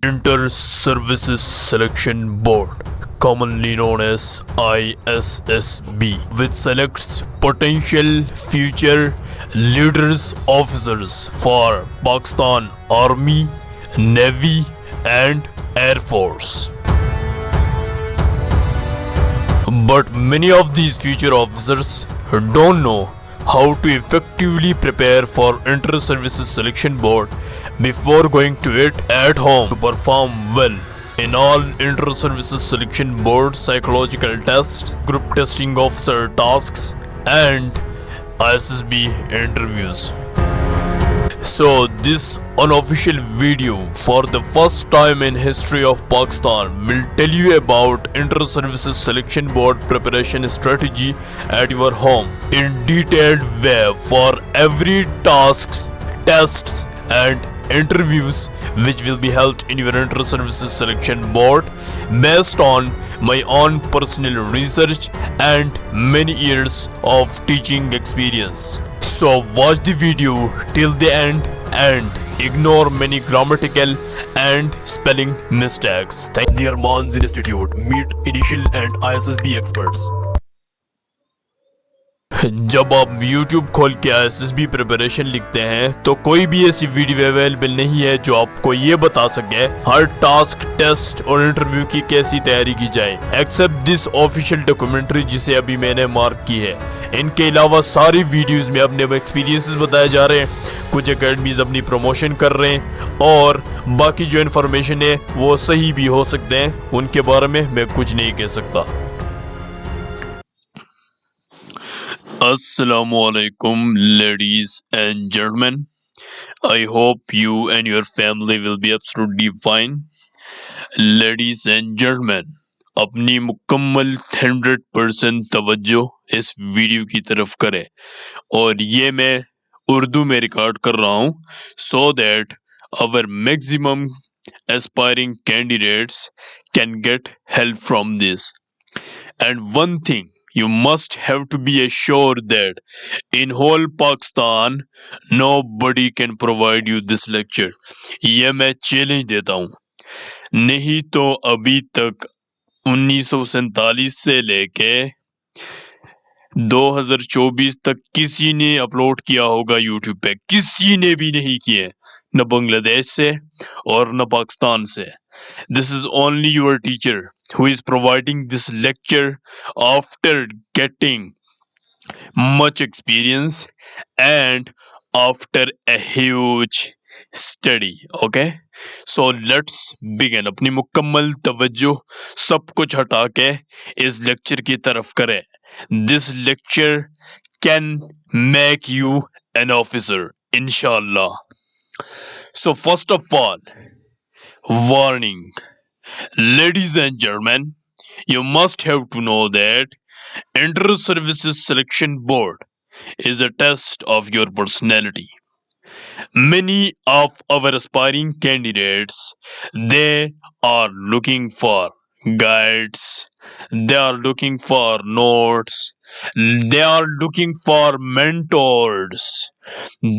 Inter-Services Selection Board, commonly known as ISSB, which selects potential future leaders officers for Pakistan Army, Navy and Air Force. But many of these future officers don't know how to effectively prepare for Inter-Services Selection Board before going to it at home to perform well in all Inter-Services Selection Board psychological tests, group testing officer tasks and ISSB interviews. So this unofficial video for the first time in history of Pakistan will tell you about Inter-Services Selection Board preparation strategy at your home in detailed way for every tasks, tests and interviews which will be held in your Inter-Services Selection Board based on my own personal research and many years of teaching experience. So watch the video till the end and ignore many grammatical and spelling mistakes. Thank the Arman's Institute. Meet initial and ISSB experts. जब आप YouTube खोल के ISSB preparation लिखते हैं तो कोई भी ऐसी वीडियो अवेलेबल नहीं है जो आपको ये बता सके हर टास्क, टेस्ट और इंटरव्यू की कैसी तैयारी की जाए, एक्सेप्ट दिस ऑफिशियल डॉक्यूमेंट्री जिसे अभी मैंने मार्क की है। इनके अलावा सारी वीडियोस में अपने एक्सपीरियंसेस बताए जा रहे हैं, कुछ एकेडमीज अपनी प्रमोशन कर रहे हैं और बाकी जो इन्फॉर्मेशन है वो सही भी हो सकते हैं, उनके बारे में मैं कुछ नहीं कह सकता। Assalamualaikum, ladies and gentlemen. I hope you and your family will be absolutely fine. Ladies and gentlemen, अपनी मुकम्मल 100% तवज्जो इस वीडियो की तरफ करें और ये मैं उर्दू में रिकॉर्ड कर रहा हूँ so that our maximum aspiring candidates can get help from this. And one thing you must have to be assured that in whole Pakistan nobody can provide you this lecture. ये मैं challenge देता हूँ, नहीं तो अभी तक 1947 से लेके 2024 तक किसी ने अपलोड किया होगा यूट्यूब पे, किसी ने भी नहीं किए, न बांग्लादेश से और न पाकिस्तान से। This is only your teacher who is providing this lecture after getting much experience and after a huge study. Okay, so let's begin. अपनी मुकम्मल तवज्जो सब कुछ हटा के इस लेक्चर की तरफ करें। This lecture can make you an officer, inshallah. So first of all, warning. Ladies and gentlemen, you must have to know that Inter-Services Selection Board is a test of your personality. Many of our aspiring candidates, they are looking for guides, they are looking for notes, they are looking for mentors,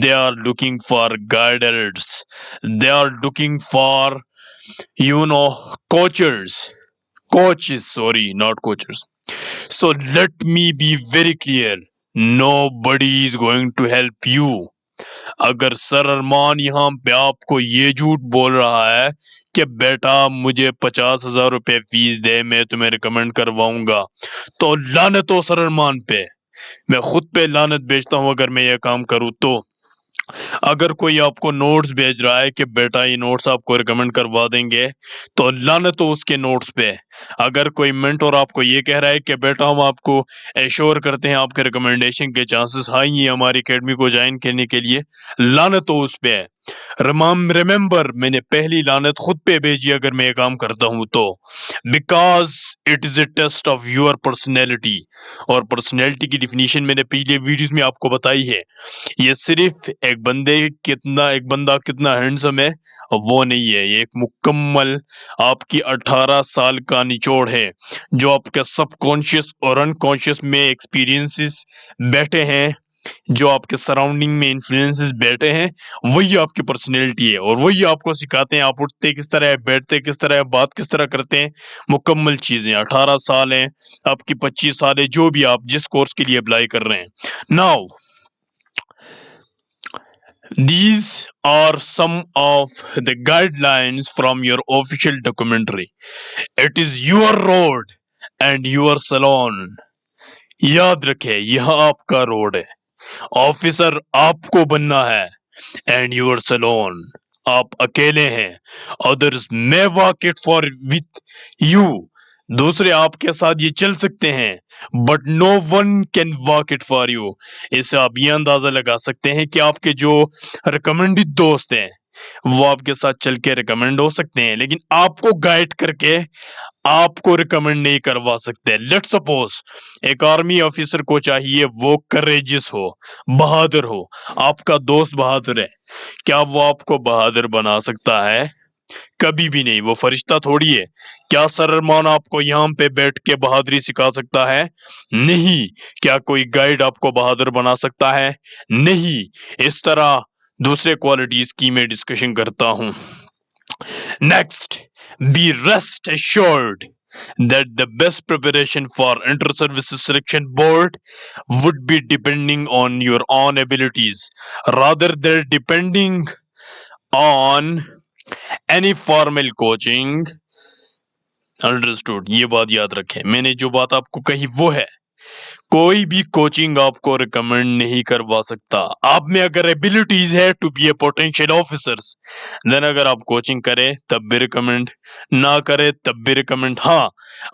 they are looking for guiders, they are looking for coaches, sorry, not coaches. So let me be very clear, nobody is going to help you. अगर sir अरमान यहाँ पे आपको ये झूठ बोल रहा है कि बेटा मुझे 50,000 रुपए फीस दे, मैं तुम्हें रिकमेंड करवाऊंगा, तो लानत हो सर अरमान पे। मैं खुद पे लानत भेजता हूँ अगर मैं ये काम करूँ तो। अगर कोई आपको नोट्स भेज रहा है कि बेटा ये नोट्स आपको रिकमेंड करवा देंगे, तो लानत हो उसके नोट्स पे। अगर कोई मेंटर आपको ये कह रहा है कि बेटा हम आपको एश्योर करते हैं आपके रिकमेंडेशन के चांसेस हाई हैं हमारी एकेडमी को ज्वाइन करने के लिए, लानत हो उस पे। रिमेंबर, मैंने पहली लानत खुद पे भेजी अगर मैं ये काम करता हूं तो, because it is a test of your personality. और पर्सनैलिटी की डिफिनीशन मैंने पिछले वीडियोस में आपको बताई है। ये सिर्फ एक बंदा कितना हैंडसम है वो नहीं है, ये एक मुकम्मल आपकी 18 साल का निचोड़ है जो आपके सबकॉन्शियस और अनकॉन्शियस में एक्सपीरियंसेस बैठे हैं जो आपके सराउंडिंग में इन्फ्लुएंसेस बैठे हैं वही आपकी पर्सनैलिटी है, और वही आपको सिखाते हैं आप उठते किस तरह है, बैठते किस तरह है, बात किस तरह करते हैं। मुकम्मल चीजें 18 साल हैं, आपकी 25 साल है, जो भी आप जिस कोर्स के लिए अप्लाई कर रहे हैं। Now these are some of the guidelines from your official documentary. It is your road and your salon. याद रखें, यह आपका रोड है, ऑफिसर आपको बनना है, एंड यूर सलोन, आप अकेले हैं। Others may walk it for with you, दूसरे आपके साथ ये चल सकते हैं, but no one can walk it for you. इससे आप ये अंदाजा लगा सकते हैं कि आपके जो रिकमेंडेड दोस्त हैं वो आपके साथ चल के रिकमेंड हो सकते हैं, लेकिन आपको गाइड करके आपको रिकमेंड नहीं करवा सकते। लेट्स सपोज एक आर्मी ऑफिसर को चाहिए वो करेजियस हो, बहादुर हो, आपका दोस्त बहादुर है, क्या वो आपको बहादुर बना सकता है? कभी भी नहीं, वो फरिश्ता थोड़ी है। क्या सर अरमान आपको यहाँ पे बैठ के बहादुरी सिखा सकता है? नहीं। क्या कोई गाइड आपको बहादुर बना सकता है? नहीं। इस तरह दूसरे क्वालिटीज की मैं डिस्कशन करता हूँ। Next, be rest assured that the best preparation for inter-services selection board would be depending on your own abilities rather than depending on any formal coaching. Understood? ये बात याद रखें, मैंने जो बात आपको कही वो है, कोई भी कोचिंग आपको रिकमेंड नहीं करवा सकता। आप में अगर एबिलिटीज है to be a potential officers, then अगर आप कोचिंग करें तब भी रिकमेंड, ना करें तब भी रिकमेंड। हाँ,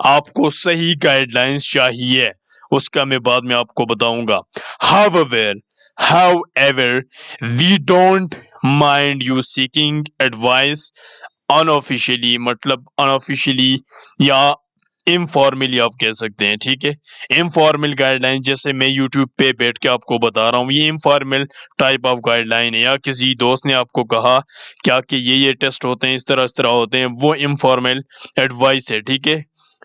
आपको सही गाइडलाइंस चाहिए, उसका मैं बाद में आपको बताऊंगा। However, we don't mind you seeking advice unofficially, मतलब unofficially या इनफॉर्मली आप कह सकते हैं, ठीक है। इनफॉर्मल गाइडलाइन जैसे मैं यूट्यूब पे बैठ के आपको बता रहा हूँ, ये इनफॉर्मल टाइप ऑफ गाइडलाइन है, या किसी दोस्त ने आपको कहा क्या कि ये टेस्ट होते हैं, इस तरह होते हैं, वो इनफॉर्मल एडवाइस है, ठीक है।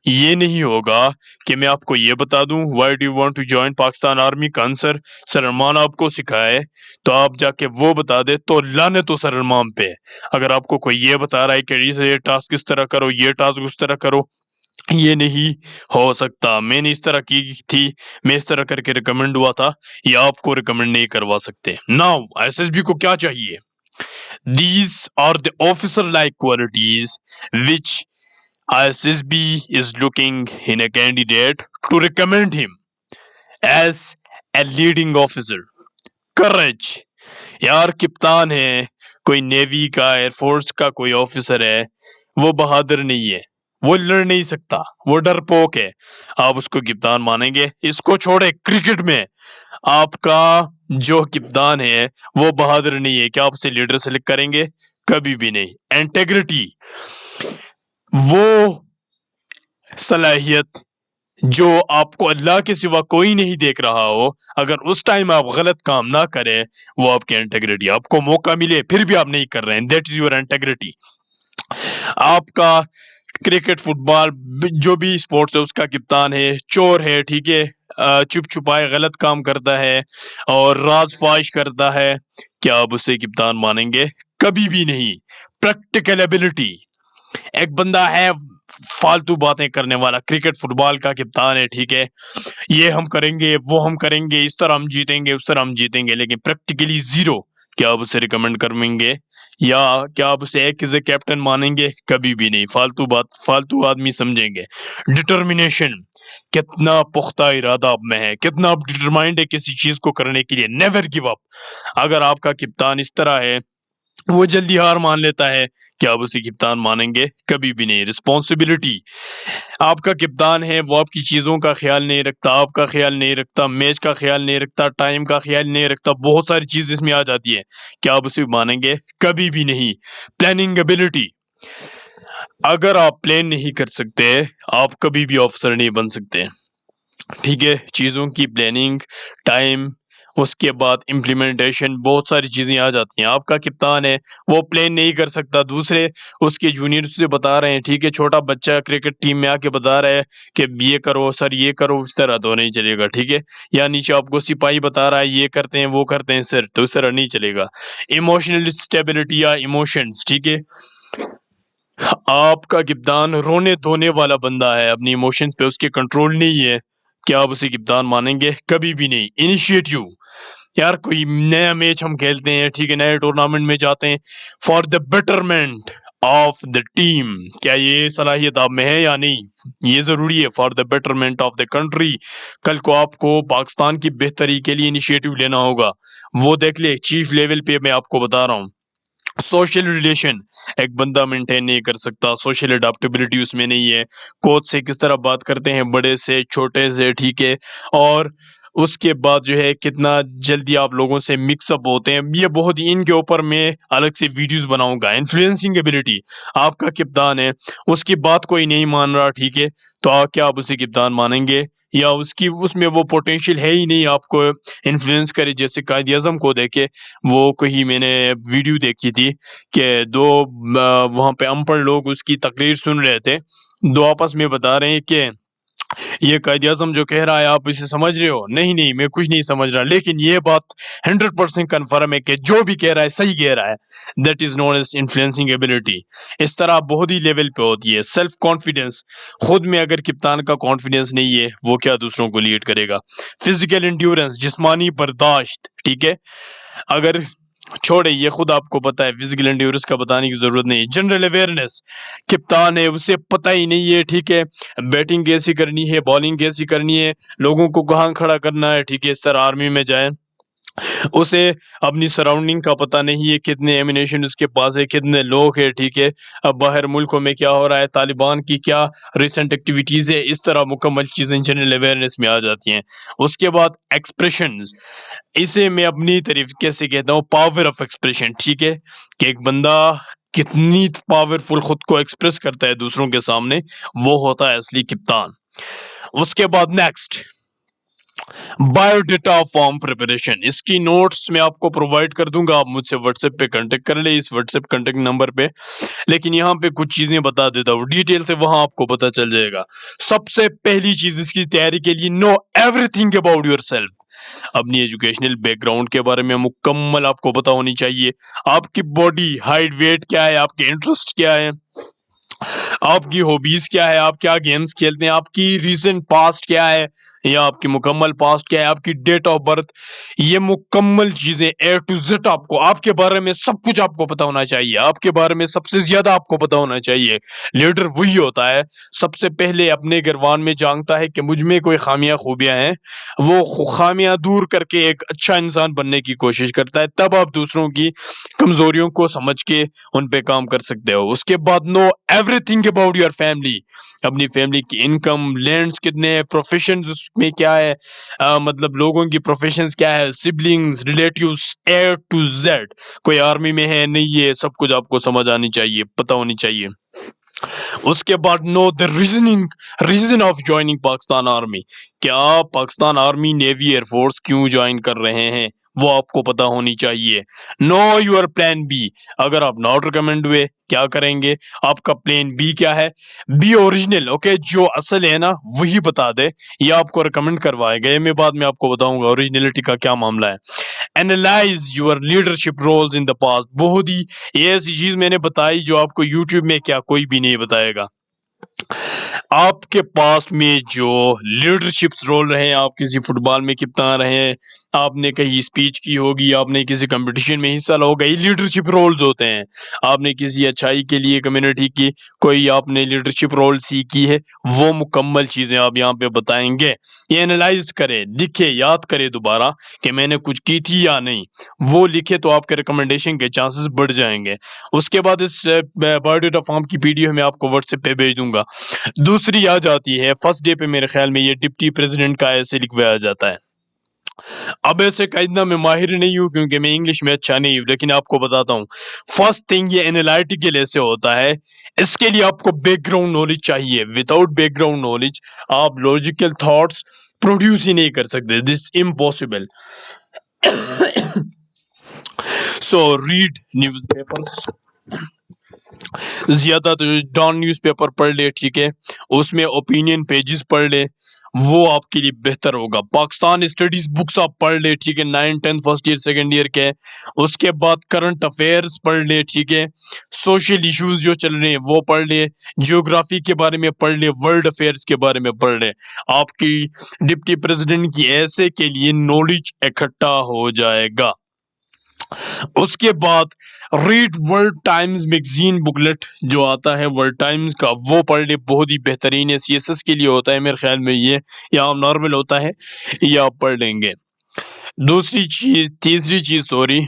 ये नहीं होगा कि मैं आपको ये बता दूं why do you want to join Pakistan army का आंसर सर अरमान आपको सिखाए तो आप जाके वो बता दे, तो लाने तो सर अरमान पे। अगर आपको कोई ये बता रहा है कि ये टास्क इस तरह करो, ये टास्क उस तरह करो, ये नहीं हो सकता। मैंने इस तरह की थी, मैं इस तरह करके रिकमेंड हुआ था, ये आपको रिकमेंड नहीं करवा सकते। नाउ एसएसबी को क्या चाहिए? These are the officer-like qualities which ISSB is looking in a candidate to recommend him as a leading officer. Courage, यार कप्तान है, कोई नेवी का, एयरफोर्स का कोई ऑफिसर है, वो बहादुर नहीं है, वो लड़ नहीं सकता, वो डरपोक है, आप उसको कप्तान मानेंगे? इसको छोड़े, क्रिकेट में आपका जो कप्तान है वो बहादुर नहीं है, क्या आप उसे लीडर सेलेक्ट करेंगे? कभी भी नहीं। इंटेग्रिटी, वो सलाहियत जो आपको अल्लाह के सिवा कोई नहीं देख रहा हो, अगर उस टाइम आप गलत काम ना करें, वो आपकी इंटेग्रिटी। आपको मौका मिले फिर भी आप नहीं कर रहे हैं, दैट इज योर इंटेग्रिटी। आपका क्रिकेट, फुटबॉल, जो भी स्पोर्ट्स है उसका कप्तान है, चोर है, ठीक है, चुप छुपाए गलत काम करता है और राज फाश करता है, क्या आप उसे कप्तान मानेंगे? कभी भी नहीं। प्रैक्टिकल एबिलिटी, एक बंदा है फालतू बातें करने वाला, क्रिकेट फुटबॉल का कप्तान है, ठीक है, ये हम करेंगे, वो हम करेंगे, इस तरह हम जीतेंगे, उस तरह हम जीतेंगे, लेकिन प्रैक्टिकली जीरो, क्या आप उसे रिकमेंड करेंगे? या क्या आप उसे एक एज ए कैप्टन मानेंगे? कभी भी नहीं। फालतू बात, फालतू आदमी समझेंगे। डिटर्मिनेशन, कितना पुख्ता इरादा आप में है, कितना आप डिटरमाइंड है किसी चीज को करने के लिए। नेवर गिव अप, अगर आपका कप्तान इस तरह है, वो जल्दी हार मान लेता है, क्या आप उसे कप्तान मानेंगे? कभी भी नहीं। रिस्पॉन्सिबिलिटी, आपका कप्तान है, वो आपकी चीज़ों का ख्याल नहीं रखता, आपका ख्याल नहीं रखता, मैच का ख्याल नहीं रखता, टाइम का ख्याल नहीं रखता, बहुत सारी चीज़ इसमें आ जाती है, क्या आप उसे मानेंगे? कभी भी नहीं। प्लानिंग एबिलिटी, अगर आप प्लान नहीं कर सकते आप कभी भी ऑफिसर नहीं बन सकते, ठीक है। चीज़ों की प्लानिंग, टाइम उसके बाद इम्प्लीमेंटेशन, बहुत सारी चीज़ें आ जाती हैं। आपका कप्तान है वो प्लेन नहीं कर सकता, दूसरे उसके जूनियर्स से बता रहे हैं, ठीक है, छोटा बच्चा क्रिकेट टीम में आके बता रहा है कि ये करो सर, ये करो, इस तरह तो नहीं चलेगा, ठीक है। या नीचे आपको सिपाही बता रहा है ये करते हैं वो करते हैं सर, तो इस तरह नहीं चलेगा। इमोशनल स्टेबिलिटी या इमोशंस, ठीक है, आपका कप्तान रोने धोने वाला बंदा है, अपनी इमोशंस पे उसके कंट्रोल नहीं है, क्या आप उसे कप्तान मानेंगे? कभी भी नहीं। इनिशिएटिव, यार कोई नया मैच हम खेलते हैं, ठीक है, नए टूर्नामेंट में जाते हैं for the betterment of the team, क्या ये सलाहियत आप में है या नहीं? ये जरूरी है for the betterment of the country. कल को आपको पाकिस्तान की बेहतरी के लिए इनिशिएटिव लेना होगा, वो देख ले चीफ लेवल पे मैं आपको बता रहा हूँ। सोशल रिलेशन एक बंदा मेंटेन नहीं कर सकता, सोशल अडेप्टेबिलिटी उसमें नहीं है, कोच से किस तरह बात करते हैं, बड़े से छोटे से, ठीक है, और उसके बाद जो है कितना जल्दी आप लोगों से मिक्सअप होते हैं, ये बहुत ही इनके ऊपर मैं अलग से वीडियोस बनाऊंगा। इन्फ्लुएंसिंग एबिलिटी, आपका कप्तान है उसकी बात कोई नहीं मान रहा, ठीक है, तो क्या आप उसे कप्तान मानेंगे? या उसकी उसमें वो पोटेंशियल है ही नहीं आपको इन्फ्लुएंस करे? जैसे कायद आजम को देखे, वो कहीं मैंने वीडियो देखी थी कि दो वहाँ पे अनपढ़ लोग उसकी तकरीर सुन रहे थे, दो आपस में बता रहे हैं कि ये कायद आजम जो कह रहा है आप इसे समझ रहे हो? नहीं नहीं, मैं कुछ नहीं समझ रहा, लेकिन ये बात 100% कन्फर्म है कि जो भी कह रहा है सही कह रहा है। That is known as influencing ability. इस तरह बहुत ही लेवल पे होती है। सेल्फ कॉन्फिडेंस, खुद में अगर कप्तान का कॉन्फिडेंस नहीं है वो क्या दूसरों को लीड करेगा? फिजिकल इंड्योरेंस, जिस्मानी बर्दाश्त, ठीक है, अगर छोड़े ये खुद आपको पता है, फिजिकल एंड्योरेंस का बताने की जरूरत नहीं। जनरल अवेयरनेस, कप्तान है उसे पता ही नहीं है, ठीक है, बैटिंग कैसी करनी है, बॉलिंग कैसी करनी है, लोगों को कहाँ खड़ा करना है, ठीक है, इस तरह आर्मी में जाए उसे अपनी सराउंडिंग का पता नहीं है, कितने एमिनेशन उसके पास है, कितने लोग हैं, ठीक है, अब बाहर मुल्कों में क्या हो रहा है, तालिबान की क्या रिसेंट एक्टिविटीज़ है, इस तरह मुकम्मल चीज़ें जनरल अवेयरनेस में आ जाती हैं। उसके बाद एक्सप्रेशन, इसे मैं अपनी तरीके से कहता हूँ पावर ऑफ एक्सप्रेशन, ठीक है, कि एक बंदा कितनी पावरफुल खुद को एक्सप्रेस करता है दूसरों के सामने, वो होता है असली कप्तान। उसके बाद नेक्स्ट, बायोडेटा फॉर्म प्रिपरेशन, इसकी नोट्स मैं आपको प्रोवाइड कर दूंगा, आप मुझसे व्हाट्सएप पे कांटेक्ट कर ले, इस व्हाट्सएप कांटेक्ट नंबर पे, लेकिन यहाँ पे कुछ चीजें बता देता हूँ डिटेल से, वहां आपको पता चल जाएगा। सबसे पहली चीज इसकी तैयारी के लिए, नो एवरीथिंग अबाउट योरसेल्फ, अपनी एजुकेशनल बैकग्राउंड के बारे में मुकम्मल आपको पता होनी चाहिए। आपकी बॉडी हाइट वेट क्या है, आपके इंटरेस्ट क्या है, आपकी हॉबीज क्या है, आप क्या गेम्स खेलते हैं, आपकी रीसेंट पास्ट क्या है या आपकी मुकम्मल पास्ट क्या है, आपकी डेट ऑफ बर्थ, ये मुकम्मल चीजें ए टू जेड आपको, आपके बारे में सब कुछ आपको पता होना चाहिए, आपके बारे में सबसे ज्यादा आपको पता होना चाहिए। लीडर वही होता है सबसे पहले अपने गिरवान में जानता है कि मुझ में कोई खामियां खूबियां हैं, वो खामियां दूर करके एक अच्छा इंसान बनने की कोशिश करता है, तब आप दूसरों की कमजोरियों को समझ के उन पे काम कर सकते हो। उसके बाद know everything about your family, अपनी फैमिली की इनकम, लैंड्स कितने हैं, प्रोफेशंस उसमें क्या है, मतलब लोगों की प्रोफेशंस क्या है, siblings, relatives, A to Z, कोई आर्मी में है नहीं है, सब कुछ आपको समझ आनी चाहिए, पता होनी चाहिए। उसके बाद know the reason of joining Pakistan army, क्या आप पाकिस्तान आर्मी, नेवी, एयरफोर्स क्यों ज्वाइन कर रहे हैं, वो आपको पता होनी चाहिए। नो यूर प्लान बी, अगर आप नॉट रिकमेंड हुए क्या करेंगे, आपका प्लान बी क्या है, बी ओरिजिनल, ओके, जो असल है ना वही बता दे, ये आपको रिकमेंड करवाएगा, ये मैं बाद में आपको बताऊंगा ओरिजिनलिटी का क्या मामला है। Analyse your leadership roles in the past, बहुत ही ये ऐसी चीज मैंने बताई जो आपको यूट्यूब में क्या कोई भी नहीं बताएगा। आपके पास में जो लीडरशिप रोल रहे, आप किसी फुटबॉल में कप्तान रहे, आपने कहीं स्पीच की होगी, आपने किसी कंपटीशन में हिस्सा लिया होगा, ये लीडरशिप रोल्स होते हैं। आपने किसी अच्छाई के लिए कम्युनिटी की कोई आपने लीडरशिप रोल सीखी है, वो मुकम्मल चीज़ें आप यहाँ पे बताएंगे। ये एनालाइज करें, लिखे, याद करें दोबारा कि मैंने कुछ की थी या नहीं, वो लिखे तो आपके रिकमेंडेशन के चांसेस बढ़ जाएंगे। उसके बाद इस बायोडेटा फॉर्म की पीडीएफ मैं आपको व्हाट्सएप पे भेज दूंगा। दूसरी आ जाती है फर्स्ट डे पे, मेरे ख्याल में ये डिप्टी प्रेसिडेंट का ऐसे लिखवाया जाता है। अब ऐसे का इतना मैं माहिर नहीं हूँ क्योंकि मैं इंग्लिश में अच्छा नहीं हूँ, लेकिन आपको बताता हूँ। फर्स्ट थिंग ये एनालिटिकल ऐसे होता है, इसके लिए आपको बैकग्राउंड नॉलेज चाहिए। विदाउट बैकग्राउंड नॉलेज आप लॉजिकल थॉट्स प्रोड्यूस ही नहीं कर सकते, this impossible. So read newspapers, ज्यादा तो डॉन न्यूज़पेपर पढ़ ले, ठीक है, उसमें ओपिनियन पेजेस पढ़ ले, वो आपके लिए बेहतर होगा। पाकिस्तान स्टडीज बुक्स आप पढ़ ले, ठीक है, 9, 10 फर्स्ट ईयर सेकंड ईयर के। उसके बाद करंट अफेयर्स पढ़ ले, ठीक है, सोशल इश्यूज जो चल रहे हैं वो पढ़ ले, जियोग्राफी के बारे में पढ़ ले, वर्ल्ड अफेयर्स के बारे में पढ़ ले। आपकी डिप्टी प्रेसिडेंट की ऐसे के लिए नॉलेज इकट्ठा हो जाएगा। उसके बाद read world times magazine booklet जो आता है वर्ल्ड टाइम्स का, वो पढ़ ले, बहुत ही बेहतरीन है। सीएसएस के लिए होता है मेरे ख्याल में ये, या नॉर्मल होता है, ये आप पढ़ लेंगे। तीसरी चीज sorry,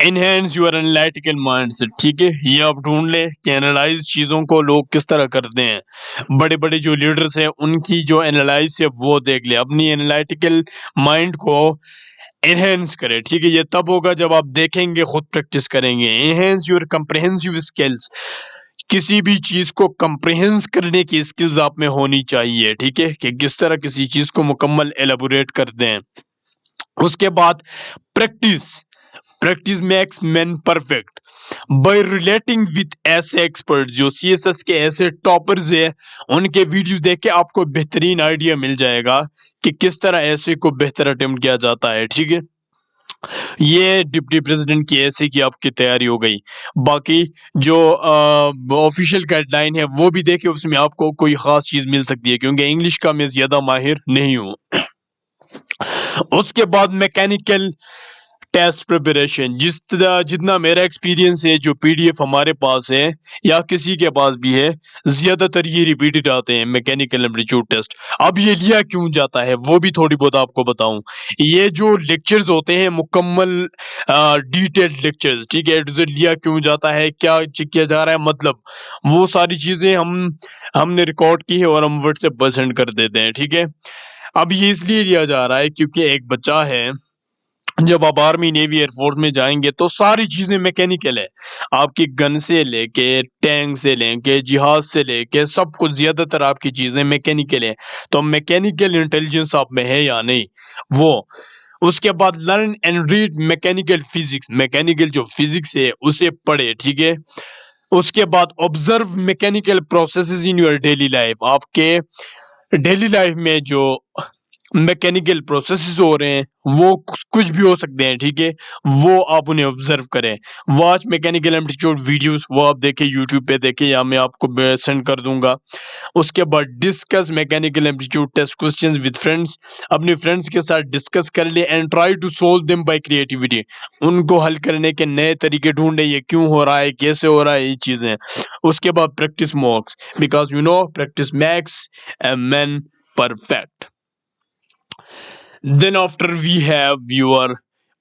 enhance your analytical mindset, ठीक है, ये आप ढूंढ ले कि एनालाइज चीजों को लोग किस तरह करते हैं। बड़े बड़े जो लीडर्स हैं उनकी जो एनालाइज है वो देख ले, अपनी एनालिटिकल माइंड को एनहेंस करें, ठीक है। ये तब होगा जब आप देखेंगे, खुद प्रैक्टिस करेंगे। एनहेंस योर कंप्रिहेंसिव स्किल्स, किसी भी चीज को कंप्रिहेंस करने की स्किल्स आप में होनी चाहिए, ठीक है, कि किस तरह किसी चीज को मुकम्मल एलाबोरेट करते हैं। उसके बाद practice makes man perfect by relating with ऐसे एक्सपर्ट, जो सीएसएस के ऐसे टॉपर्स है उनके वीडियो देख के आपको बेहतरीन आइडिया मिल जाएगा कि किस तरह ऐसे को बेहतर अटेम्प्ट किया जाता है, ठीक है। ये डिप्टी प्रेसिडेंट की ऐसे की आपकी तैयारी हो गई। बाकी जो ऑफिशियल गाइडलाइन है वो भी देखे, उसमें आपको कोई खास चीज मिल सकती है, क्योंकि इंग्लिश का मैं ज्यादा माहिर नहीं हूँ। उसके बाद मैकेनिकल टेस्ट प्रिपरेशन, जितना मेरा एक्सपीरियंस है, जो पीडीएफ हमारे पास है या किसी के पास भी है, ज्यादातर ये रिपीटेड आते हैं मैकेनिकल एप्टीट्यूड टेस्ट। अब ये लिया क्यों जाता है वो भी थोड़ी बहुत आपको बताऊं। ये जो लेक्चर्स होते हैं मुकम्मल डिटेल्ड लेक्चर्स, ठीक है, लिया क्यों जाता है, क्या किया जा रहा है, मतलब वो सारी चीजें हमने रिकॉर्ड की है और हम व्हाट्सएप पर सेंड कर देते हैं, ठीक है। अब ये इसलिए लिया जा रहा है क्योंकि एक बच्चा है, जब आप आर्मी नेवी एयरफोर्स में जाएंगे तो सारी चीजें मैकेनिकल है। आपकी गन से लेके टैंक से लेके जिहाज से लेके सब कुछ, ज्यादातर आपकी चीजें मैकेनिकल है। तो मैकेनिकल इंटेलिजेंस आप में है या नहीं वो। उसके बाद learn and read mechanical physics, mechanical जो फिजिक्स है उसे पढ़े, ठीक है। उसके बाद observe mechanical processes in your daily life, आपके डेली लाइफ में जो मैकेनिकल प्रोसेसेस हो रहे हैं वो कुछ भी हो सकते हैं, ठीक है, वो आप उन्हें ऑब्जर्व करें। वॉच मैकेनिकल एप्टीट्यूड वीडियोस, वो आप देखें यूट्यूब पे देखें, या मैं आपको सेंड कर दूंगा। उसके बाद discuss mechanical aptitude test questions with friends, अपने फ्रेंड्स के साथ डिस्कस कर ले। And try to solve them by creativity, उनको हल करने के नए तरीके ढूंढे, ये क्यों हो रहा है, कैसे हो रहा है, ये चीजें। उसके बाद practice मॉक्स, because you know practice makes a man perfect. Then after we have your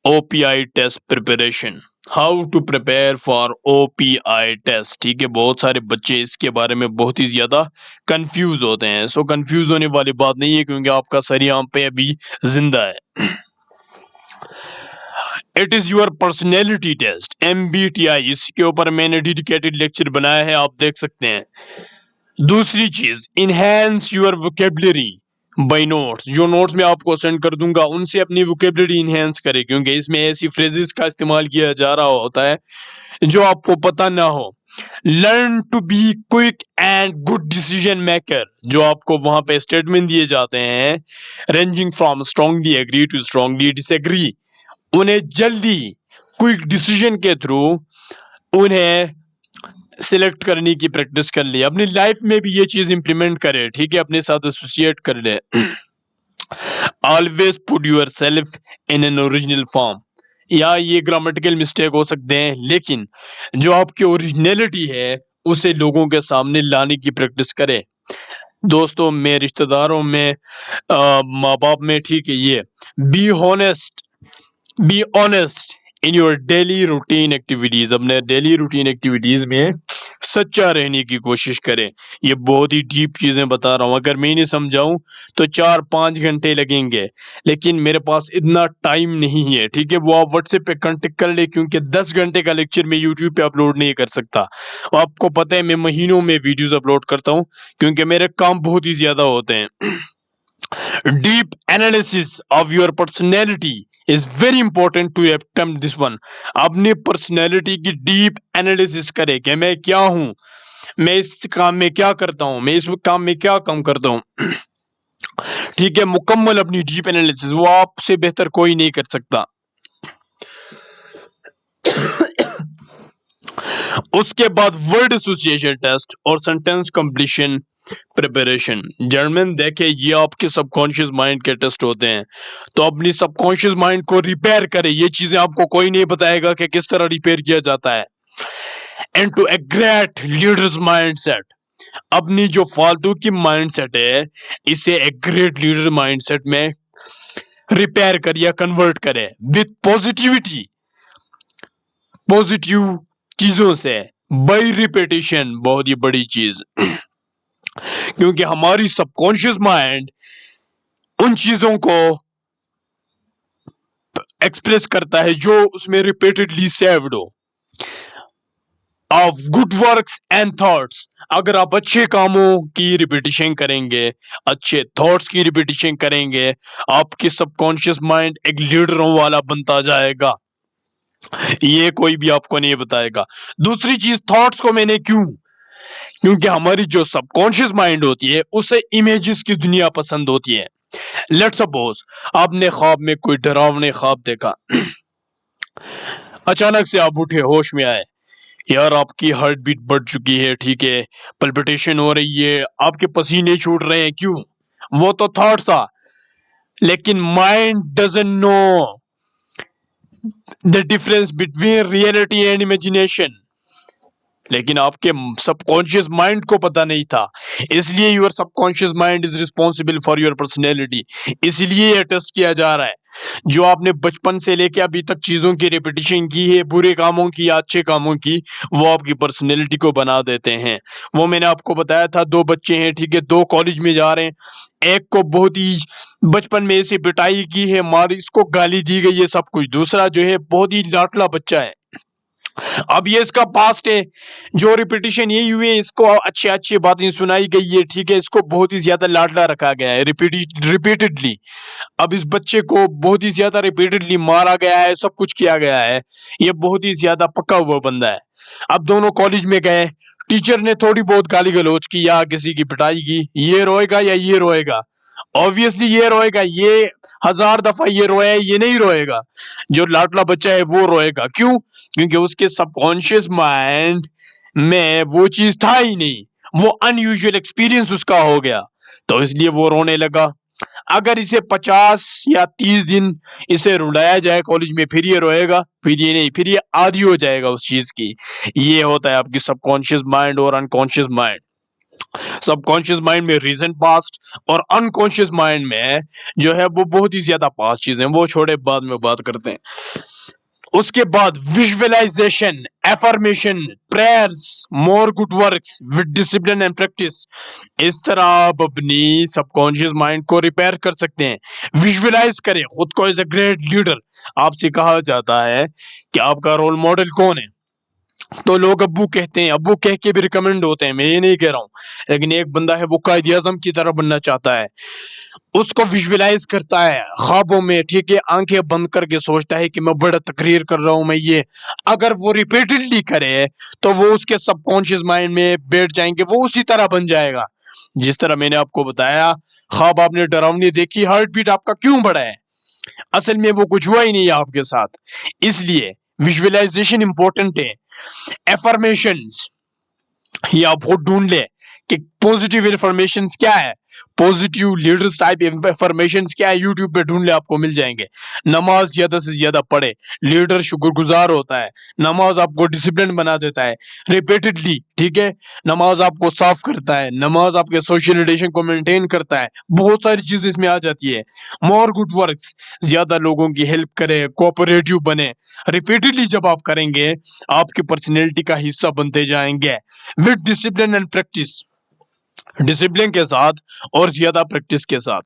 OPI test preparation. How to prepare for OPI test, ठीक है। बहुत सारे बच्चे इसके बारे में बहुत ही ज्यादा कंफ्यूज होते हैं। सो कंफ्यूज होने वाली बात नहीं है, क्योंकि आपका सर यहाँ पे अभी जिंदा है। It is your personality test MBTI, इसके ऊपर मैंने डेडिकेटेड लेक्चर बनाया है, आप देख सकते हैं। दूसरी चीज, enhance your vocabulary by notes, जो नोट्स में आपको सेंड कर दूंगा उनसे अपनी वोकेबलरी इनहेंस करें, क्योंकि इसमें ऐसी फ्रेजेस का इस्तेमाल किया जा रहा होता है जो आपको पता ना हो। Learn to be quick and good decision maker, जो आपको वहां पे स्टेटमेंट दिए जाते हैं, ranging from strongly agree to strongly disagree, उन्हें जल्दी क्विक डिसीजन के थ्रू उन्हें सिलेक्ट करने की प्रैक्टिस कर ले। अपनी लाइफ में भी ये चीज इंप्लीमेंट करे, ठीक है, अपने साथ एसोसिएट कर ले। Always put yourself in an original form, या ये ग्रामेटिकल मिस्टेक हो सकते हैं, लेकिन जो आपकी ओरिजिनलिटी है उसे लोगों के सामने लाने की प्रैक्टिस करे। दोस्तों में, रिश्तेदारों में, माँ बाप में, ठीक है, ये be honest in your daily routine activities, अपने डेली रूटीन एक्टिविटीज में सच्चा रहने की कोशिश करें। ये बहुत ही डीप चीजें बता रहा हूं, अगर मैं नहीं समझाऊं तो 4-5 घंटे लगेंगे, लेकिन मेरे पास इतना टाइम नहीं है, ठीक है। वो आप व्हाट्सएप पे कांटेक्ट कर ले, क्योंकि 10 घंटे का लेक्चर मैं यूट्यूब पे अपलोड नहीं कर सकता। आपको पता है मैं महीनों में वीडियोस अपलोड करता हूं, क्योंकि मेरे काम बहुत ही ज्यादा होते हैं। Deep analysis of your personality is very important to attempt this one. अपनी पर्सनैलिटी की डीप एनालिसिस करें कि मैं क्या हूं, मैं इस काम में क्या करता हूं, मैं इस काम में क्या काम करता हूं। ठीक है, मुकम्मल अपनी डीप एनालिसिस, वो आपसे बेहतर कोई नहीं कर सकता। उसके बाद वर्ड एसोसिएशन टेस्ट और सेंटेंस कंप्लीशन प्रिपरेशन। जर्मन देखे, ये आपके सबकॉन्शियस माइंड के टेस्ट होते हैं, तो अपनी सबकॉन्शियस माइंड को रिपेयर करें। ये चीजें आपको कोई नहीं बताएगा कि किस तरह रिपेयर किया जाता है। And to a great leaders mindset, अपनी जो फालतू की माइंडसेट है इसे एक ग्रेट लीडर माइंडसेट में रिपेयर कर या कन्वर्ट करें विद पॉजिटिविटी, पॉजिटिव चीजों से, बाय रिपीटिशन। बहुत ही बड़ी चीज, क्योंकि हमारी सबकॉन्शियस माइंड उन चीजों को एक्सप्रेस करता है जो उसमें रिपीटेडली सेव्ड हो। Of good works and thoughts, अगर आप अच्छे कामों की रिपीटिशन करेंगे, अच्छे थॉट्स की रिपीटिशन करेंगे, आपकी सबकॉन्शियस माइंड एक लीडरों वाला बनता जाएगा। ये कोई भी आपको नहीं बताएगा। दूसरी चीज, थॉट्स को मैंने क्योंकि हमारी जो सबकॉन्शियस माइंड होती है उसे इमेजेस की दुनिया पसंद होती है। लेट्स सपोज आपने ख्वाब में कोई डरावने ख्वाब देखा। अचानक से आप उठे, होश में आए, यार आपकी हार्ट बीट बढ़ चुकी है, ठीक है, पल्पिटेशन हो रही है, आपके पसीने छूट रहे हैं। क्यों? वो तो थॉट था, लेकिन mind doesn't know the difference between reality and imagination. लेकिन आपके सबकॉन्शियस माइंड को पता नहीं था, इसलिए your subconscious mind is responsible for your personality. इसलिए यह टेस्ट किया जा रहा है। जो आपने बचपन से लेके अभी तक चीजों की रिपीटिशन की है, बुरे कामों की या अच्छे कामों की, वो आपकी पर्सनैलिटी को बना देते हैं। वो मैंने आपको बताया था, दो बच्चे हैं, ठीक है, दो कॉलेज में जा रहे हैं, एक को बहुत ही बचपन में ऐसी पिटाई की है, मार, इसको गाली दी गई है, सब कुछ। दूसरा जो है बहुत ही लाडला बच्चा है। अब ये इसका पास्ट है, जो रिपीटिशन यही हुई है, इसको अच्छी अच्छी बातें सुनाई गई है, ठीक है, इसको बहुत ही ज्यादा लाडला रखा गया है रिपीटेडली। अब इस बच्चे को बहुत ही ज्यादा रिपीटेडली मारा गया है, सब कुछ किया गया है, ये बहुत ही ज्यादा पक्का हुआ बंदा है। अब दोनों कॉलेज में गए, टीचर ने थोड़ी बहुत गाली गलौज की या किसी की पिटाई की, ये रोएगा या ये रोएगा? ऑब्वियसली ये रोएगा। ये 1000 दफा ये रोया है, ये नहीं रोएगा। जो लाडला बच्चा है वो रोएगा। क्यों? क्योंकि उसके सबकॉन्शियस माइंड में वो चीज था ही नहीं, वो अनयूजुअल एक्सपीरियंस उसका हो गया, तो इसलिए वो रोने लगा। अगर इसे 50 या 30 दिन इसे रुलाया जाए कॉलेज में, फिर ये रोएगा? फिर ये नहीं, फिर ये आदी हो जाएगा उस चीज की। ये होता है आपकी सबकॉन्शियस माइंड और अनकॉन्शियस माइंड। सबकॉन्शियस माइंड में रीजन पास्ट और अनकॉन्शियस माइंड में जो है वो बहुत ही ज्यादा पास्ट चीजें, वो छोड़े, बाद में बात करते हैं। उसके बाद visualization, affirmation, prayers, more good works with discipline and practice. इस तरह आप अपनी सबकॉन्शियस माइंड को रिपेयर कर सकते हैं। विजुअलाइज करें खुद को एज ए ग्रेट लीडर। आपसे कहा जाता है कि आपका रोल मॉडल कौन है, तो लोग अब्बू कहते हैं, अब्बू कह के भी रिकमेंड होते हैं, मैं ये नहीं कह रहा हूँ, लेकिन एक बंदा है वो कायद आजम की तरह बनना चाहता है, उसको विजुअलाइज करता है ख्वाबों में, ठीक है, आंखें बंद करके सोचता है कि मैं बड़ा तकरीर कर रहा हूं, मैं ये, अगर वो रिपीटेडली करे तो वो उसके सबकॉन्शियस माइंड में बैठ जाएंगे, वो उसी तरह बन जाएगा। जिस तरह मैंने आपको बताया, ख्वाब आपने डरावनी देखी, हार्ट बीट आपका क्यों बढ़ा है? असल में वो कुछ हुआ ही नहीं है आपके साथ, इसलिए विजुअलाइजेशन इंपॉर्टेंट है। एफर्मेशंस, ये आप खुद ढूंढ ले कि पॉजिटिव इन्फॉर्मेशन क्या है, पॉजिटिव लीडर्स टाइप इन्फॉर्मेशन क्या है, यूट्यूब पे ढूंढ ले, आपको मिल जाएंगे। नमाज ज्यादा से ज्यादा पढ़े, लीडर शुक्रगुजार होता है, नमाज आपको डिसिप्लिन बना देता है रिपीटेडली, ठीक है, नमाज आपको साफ करता है, नमाज आपके सोशल रिलेशन को मेंटेन करता है, बहुत सारी चीजें इसमें आ जाती है। मोर गुड वर्क्स, ज्यादा लोगों की हेल्प करे, कोऑपरेटिव बने, रिपीटेडली जब आप करेंगे आपकी पर्सनैलिटी का हिस्सा बनते जाएंगे। With discipline and practice, discipline के साथ और ज्यादा प्रैक्टिस के साथ।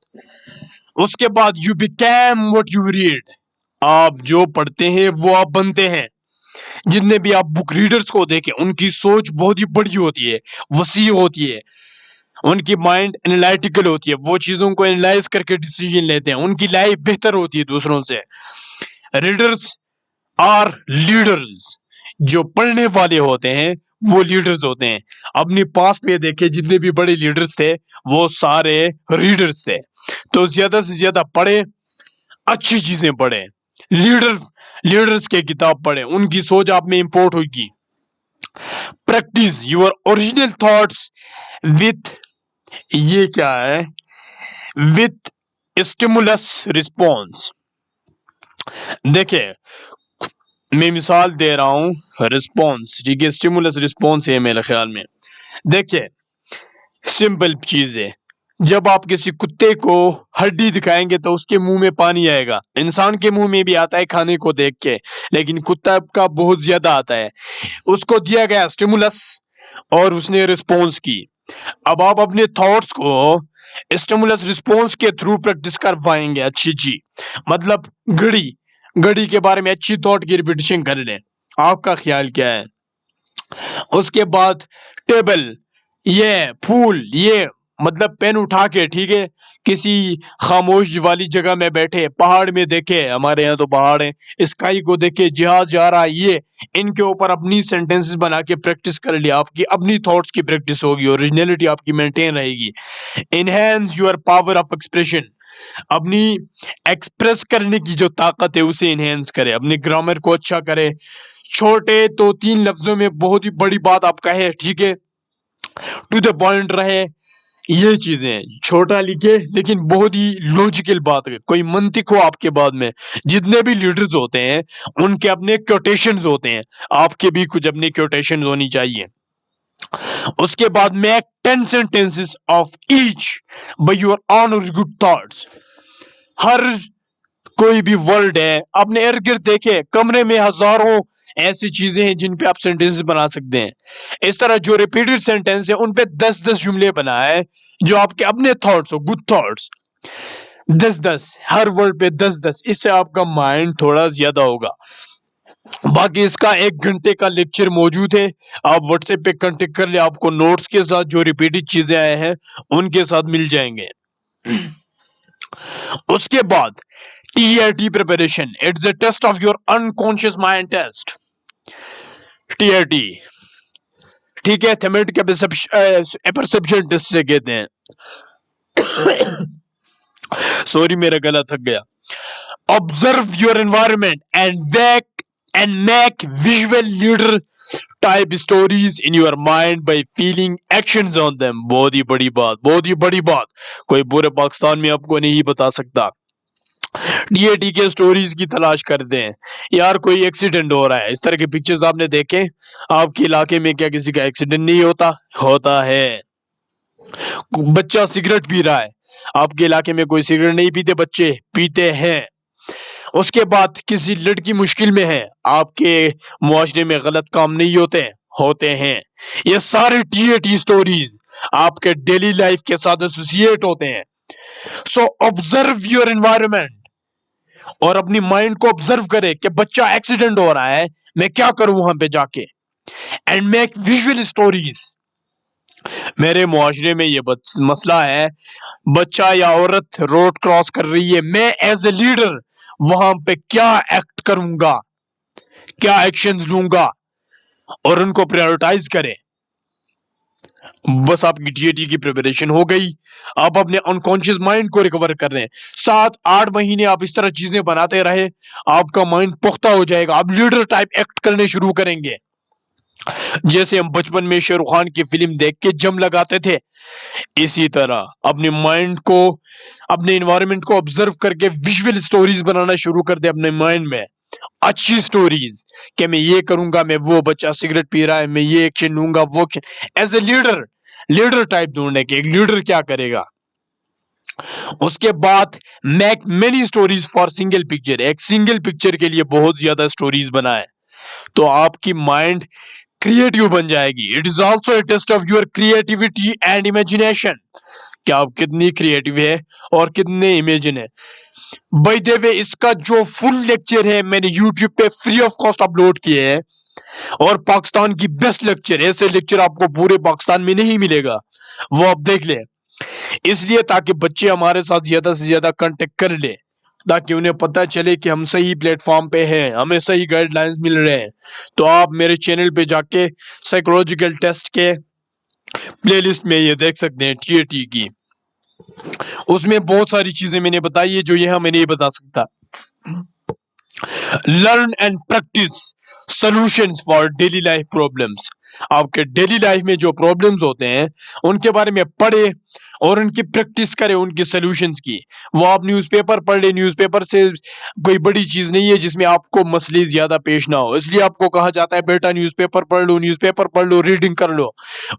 उसके बाद you become what you read, आप जो पढ़ते हैं वो आप बनते हैं। जितने भी आप बुक रीडर्स को देखें, उनकी सोच बहुत ही बड़ी होती है, वसी होती है, उनकी माइंड एनालिटिकल होती है, वो चीजों को एनालाइज करके डिसीजन लेते हैं, उनकी लाइफ बेहतर होती है दूसरों से। Readers are leaders. जो पढ़ने वाले होते हैं वो लीडर्स होते हैं। अपने पास में देखे जितने भी बड़े लीडर्स थे वो सारे रीडर्स थे। तो ज्यादा से ज्यादा पढ़े, अच्छी चीजें पढ़े, लीडर्स के किताब पढ़े, उनकी सोच आप में इंपोर्ट होगी। Practice your original thoughts with, ये क्या है, विथ स्टिमुलस रिस्पॉन्स। देखिए मैं मिसाल दे रहा हूं, रिस्पॉन्स, ठीक है, स्टिमुलस रिस्पॉन्स है मेरे ख्याल में। देखिए सिंपल चीज है, जब आप किसी कुत्ते को हड्डी दिखाएंगे तो उसके मुंह में पानी आएगा। इंसान के मुंह में भी आता है खाने को देख के, लेकिन कुत्ता का बहुत ज्यादा आता है। उसको दिया गया स्टिमुलस और उसने रिस्पॉन्स की। अब आप अपने थॉट्स को स्टिमुलस रिस्पॉन्स के थ्रू प्रैक्टिस कर पाएंगे अच्छी जी। मतलब घड़ी के बारे में अच्छी थॉट की रिपीटेशन कर लें। आपका ख्याल क्या है? उसके बाद टेबल, ये फूल, ये मतलब पेन उठा के, ठीक है, किसी खामोश वाली जगह में बैठे, पहाड़ में देखे, हमारे यहाँ तो पहाड़ है, स्काई को देखे, जहाज जा रहा है, ये इनके ऊपर अपनी सेंटेंसेस बना के प्रैक्टिस कर लिया। आपकी अपनी थॉट्स की प्रैक्टिस होगी, ओरिजिनलिटी आपकी मेंटेन रहेगी। Enhance your power of expression, अपनी एक्सप्रेस करने की जो ताकत है उसे इनहेंस करे, अपने ग्रामर को अच्छा करे। छोटे तो 3 लफ्जों में बहुत ही बड़ी बात आप कहे, ठीक है, टू द पॉइंट रहे, ये चीजें छोटा लिखे लेकिन बहुत ही लॉजिकल बात है, कोई मंतिक हो आपके बाद में। जितने भी लीडर्स होते हैं उनके अपने कोटेशंस होते हैं, आपके भी कुछ अपने कोटेशंस होनी चाहिए। उसके बाद make 10 sentences of each by your own good thoughts. हर कोई भी वर्ड है, अपने इर्द गिर्द देखे, कमरे में हजारों ऐसी चीजें हैं जिन पे आप सेंटेंसेस बना सकते हैं। इस तरह जो रिपीटेड सेंटेंस है उन पे 10-10 जुमले बनाए जो आपके अपने थॉट्स हो, गुड थॉट्स। 10-10 हर वर्ड पे 10-10, इससे आपका माइंड थोड़ा ज्यादा होगा। बाकी इसका 1 घंटे का लेक्चर मौजूद है, आप व्हाट्सएप पे कांटेक्ट कर ले, आपको नोट्स के साथ जो रिपीटेड चीजें आए हैं उनके साथ मिल जाएंगे। उसके बाद TRT preparation, it's a test of your unconscious mind test. TRT, ठीक है, थेमेटिक परसेप्शन टेस्ट से कहते हैं। सॉरी मेरा गला थक गया। Observe your environment and make visual leader type stories in your mind bye feeling actions on them. बहुत ही बड़ी बात, बहुत ही बड़ी बात, कोई पूरे पाकिस्तान में आपको नहीं बता सकता। TAT के स्टोरीज की तलाश करते हैं। यार कोई एक्सीडेंट हो रहा है, इस तरह के पिक्चर्स आपने देखे? आपके इलाके में क्या किसी का एक्सीडेंट नहीं होता? होता है। बच्चा सिगरेट पी रहा है, आपके इलाके में कोई सिगरेट नहीं पीते? बच्चे पीते हैं। उसके बाद किसी लड़की मुश्किल में है, आपके मुआशरे में गलत काम नहीं होते हैं। ये सारे TAT स्टोरीज आपके डेली लाइफ के साथ एसोसिएट होते हैं। सो ऑब्जर्व योर एनवायरनमेंट, और अपनी माइंड को ऑब्जर्व करे कि बच्चा एक्सीडेंट हो रहा है, मैं क्या करूं वहां पे जाके, एंड मेक विजुअल स्टोरीज। मेरे मुआशरे में ये मसला है, बच्चा या औरत रोड क्रॉस कर रही है, मैं एज ए लीडर वहां पे क्या एक्ट करूंगा, क्या एक्शंस लूंगा, और उनको प्रायोरिटाइज करें। बस आपकी TAT की प्रिपरेशन हो गई। आप अपने अनकॉन्शियस माइंड को रिकवर कर रहे हैं। 7-8 महीने आप इस तरह चीजें बनाते रहे, आपका माइंड पुख्ता हो जाएगा, आप लीडर टाइप एक्ट करने शुरू करेंगे। जैसे हम बचपन में शाहरुख खान की फिल्म देख के जम लगाते थे, इसी तरह अपने माइंड को, अपने एनवायरनमेंट को ऑब्जर्व करके विजुअल स्टोरीज बनाना शुरू कर दे अपने माइंड में। अच्छी स्टोरीज कि मैं ये करूंगा, मैं वो बच्चा सिगरेट पी रहा है, मैं ये एक्शन लूंगा, वो action. As a leader type ढूंढने के, एक लीडर क्या करेगा। उसके बाद make many stories for single picture, एक सिंगल पिक्चर के लिए बहुत ज्यादा स्टोरीज बनाए तो आपकी माइंड क्रिएटिव बन जाएगी। It is also a test of your creativity and imagination, कि आप कितनी क्रिएटिव है और कितने इमेजिन है। बाय द वे इसका जो फुल लेक्चर है मैंने यूट्यूब पे फ्री ऑफ कॉस्ट अपलोड किए हैं, और पाकिस्तान की बेस्ट लेक्चर, ऐसे लेक्चर आपको पूरे पाकिस्तान में नहीं मिलेगा, वो आप देख ले। इसलिए ताकि बच्चे हमारे साथ ज्यादा से ज्यादा कांटेक्ट कर ले, ताकि उन्हें पता चले कि हम सही प्लेटफॉर्म पे हैं, हमें सही गाइडलाइंस मिल रहे हैं। तो आप मेरे चैनल पे जाके साइकोलॉजिकल टेस्ट के प्लेलिस्ट में ये देख सकते हैं टीएटी की। उसमें बहुत सारी चीजें मैंने बताई है जो यहाँ मैं नहीं बता सकता। Learn and practice solutions for daily life problems. आपके डेली लाइफ में जो प्रॉब्लम्स होते हैं उनके बारे में पढ़े और उनकी प्रैक्टिस करें, उनकी सॉल्यूशंस की। वो आप न्यूज़पेपर पढ़ ले, न्यूज़पेपर से कोई बड़ी चीज नहीं है जिसमें आपको मसले ज्यादा पेश ना हो, इसलिए आपको कहा जाता है बेटा न्यूज़पेपर पढ़ लो, न्यूज़पेपर पढ़ लो, रीडिंग कर लो।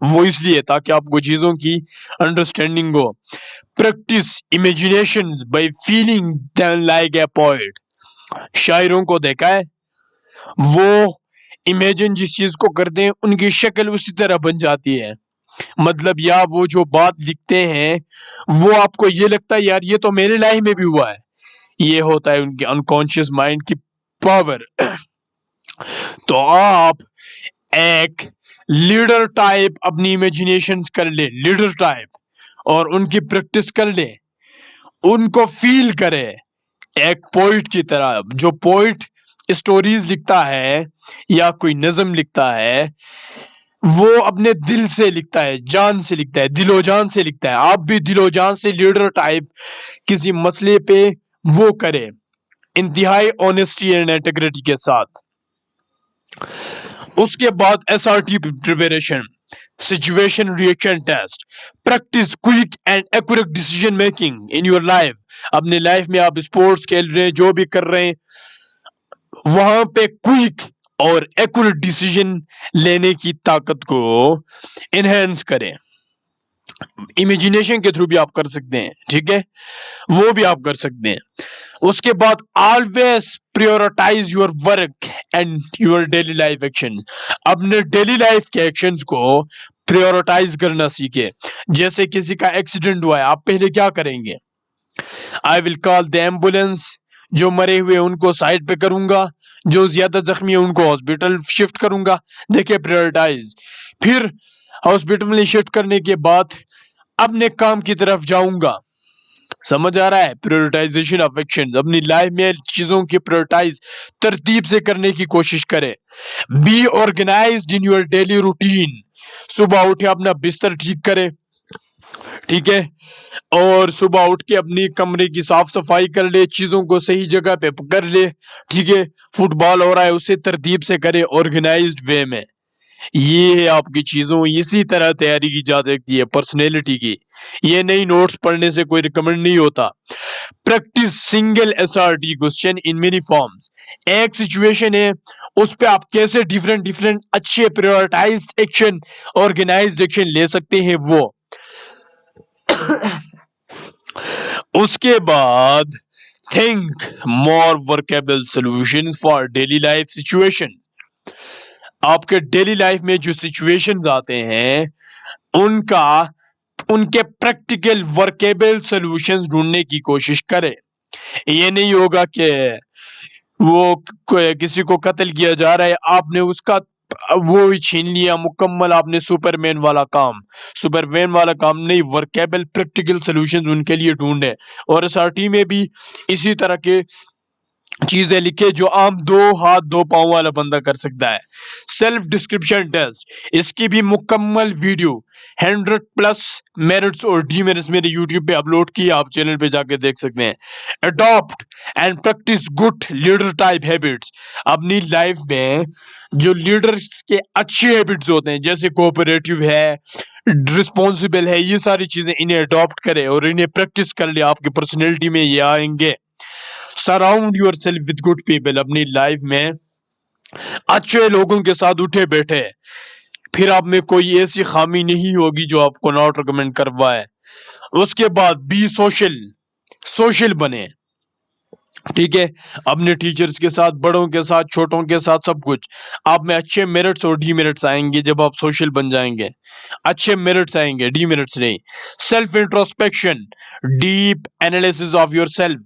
वो इसलिए ताकि आपको चीजों की अंडरस्टैंडिंग हो। Practice imagination by feeling them like a poet. शायरों को देखा है, वो इमेजिन जिस चीज को करते हैं उनकी शक्ल उसी तरह बन जाती है। मतलब या वो जो बात लिखते हैं वो आपको ये लगता है यार ये तो मेरे लाइफ में भी हुआ है। ये होता है उनके अनकॉन्शियस माइंड की पावर। तो आप एक लीडर टाइप अपनी इमेजिनेशंस कर ले, लीडर टाइप, और उनकी प्रैक्टिस कर ले, उनको फील करे एक पोइट की तरह। जो पोइट स्टोरीज लिखता है या कोई नज्म लिखता है वो अपने दिल से लिखता है, जान से लिखता है, दिलो जान से लिखता है। आप भी दिलो जान से लीडर टाइप किसी मसले पे वो करे, इंतहाई ऑनेस्टी एंड इंटेग्रिटी के साथ। उसके बाद SRT preparation, situation reaction test. Practice quick and accurate decision making in your life. अपने लाइफ में आप स्पोर्ट्स खेल रहे हैं, जो भी कर रहे हैं, वहां पे क्विक और एक्यूरेट डिसीजन लेने की ताकत को एनहेंस करें। इमेजिनेशन के थ्रू भी आप कर सकते हैं, ठीक है, वो भी आप कर सकते हैं। उसके बाद always prioritize your work and your daily life action. अपने डेली लाइफ के एक्शंस को प्रायोरिटाइज करना सीखे। जैसे किसी का एक्सीडेंट हुआ है, आप पहले क्या करेंगे? I will call the ambulance. जो मरे हुए उनको साइड पे करूंगा, जो ज्यादा जख्मी है उनको हॉस्पिटल शिफ्ट करूंगा। देखिए प्रायोरिटाइज। फिर हॉस्पिटल में शिफ्ट करने के बाद अपने काम की तरफ जाऊंगा। समझ आ रहा है? Prioritisation of action. अपनी लाइफ में चीजों की प्रायोरिटाइज तरतीब से करने की कोशिश करें। Be organized in your daily routine. सुबह उठे अपना बिस्तर ठीक करें, ठीक है, और सुबह उठ के अपनी कमरे की साफ सफाई कर ले, चीजों को सही जगह पे कर ले, ठीक है। फुटबॉल हो रहा है उसे तरतीब से करे, ऑर्गेनाइज्ड वे में। ये है आपकी चीजों, इसी तरह तैयारी की जा सकती है पर्सनैलिटी की। ये नई नोट्स पढ़ने से कोई रिकमेंड नहीं होता। Practice single SRT question in many forms. एक सिचुएशन है उस पे आप कैसे डिफरेंट डिफरेंट अच्छे प्रायोरिटाइज्ड एक्शन, ऑर्गेनाइज्ड एक्शन ले सकते हैं वो। उसके बाद think more workable solution for daily life situation. आपके डेली लाइफ में जो सिचुएशंस आते हैं उनके प्रैक्टिकल वर्केबल सॉल्यूशंस ढूंढने की कोशिश करें। ये नहीं होगा कि वो किसी को कत्ल किया जा रहा है, आपने उसका वो ही छीन लिया मुकम्मल, आपने सुपरमैन वाला काम नहीं। वर्केबल प्रैक्टिकल सॉल्यूशंस उनके लिए ढूंढे। और एसआरटी में भी इसी तरह के चीजें लिखे जो आम 2 हाथ 2 पांव वाला बंदा कर सकता है। सेल्फ डिस्क्रिप्शन टेस्ट, इसकी भी मुकम्मल वीडियो 100+ मेरिट्स और डीमेरिट्स मेरे यूट्यूब पे अपलोड की, आप चैनल पे जाके देख सकते हैं। Adopt and practice good leader type habits. अपनी लाइफ में जो लीडर्स के अच्छे हैबिट्स होते हैं, जैसे कोऑपरेटिव है, रिस्पॉन्सिबल है, ये सारी चीजें इन्हें अडॉप्ट करें और इन्हें प्रैक्टिस कर ले, आपकी पर्सनैलिटी में ये आएंगे। Surround your self with good people. अपनी लाइफ में अच्छे लोगों के साथ उठे बैठे, फिर आप में कोई ऐसी खामी नहीं होगी जो आपको नॉट रिकमेंड करवाए। उसके बाद बी सोशल बने, ठीक है, अपने टीचर्स के साथ, बड़ों के साथ, छोटों के साथ, सब कुछ। आप में अच्छे मेरिट्स और डीमेरिट्स आएंगे जब आप सोशल बन जाएंगे। अच्छे मेरिट्स आएंगे, डीमेरिट्स नहीं। Self introspection, deep analysis of your self.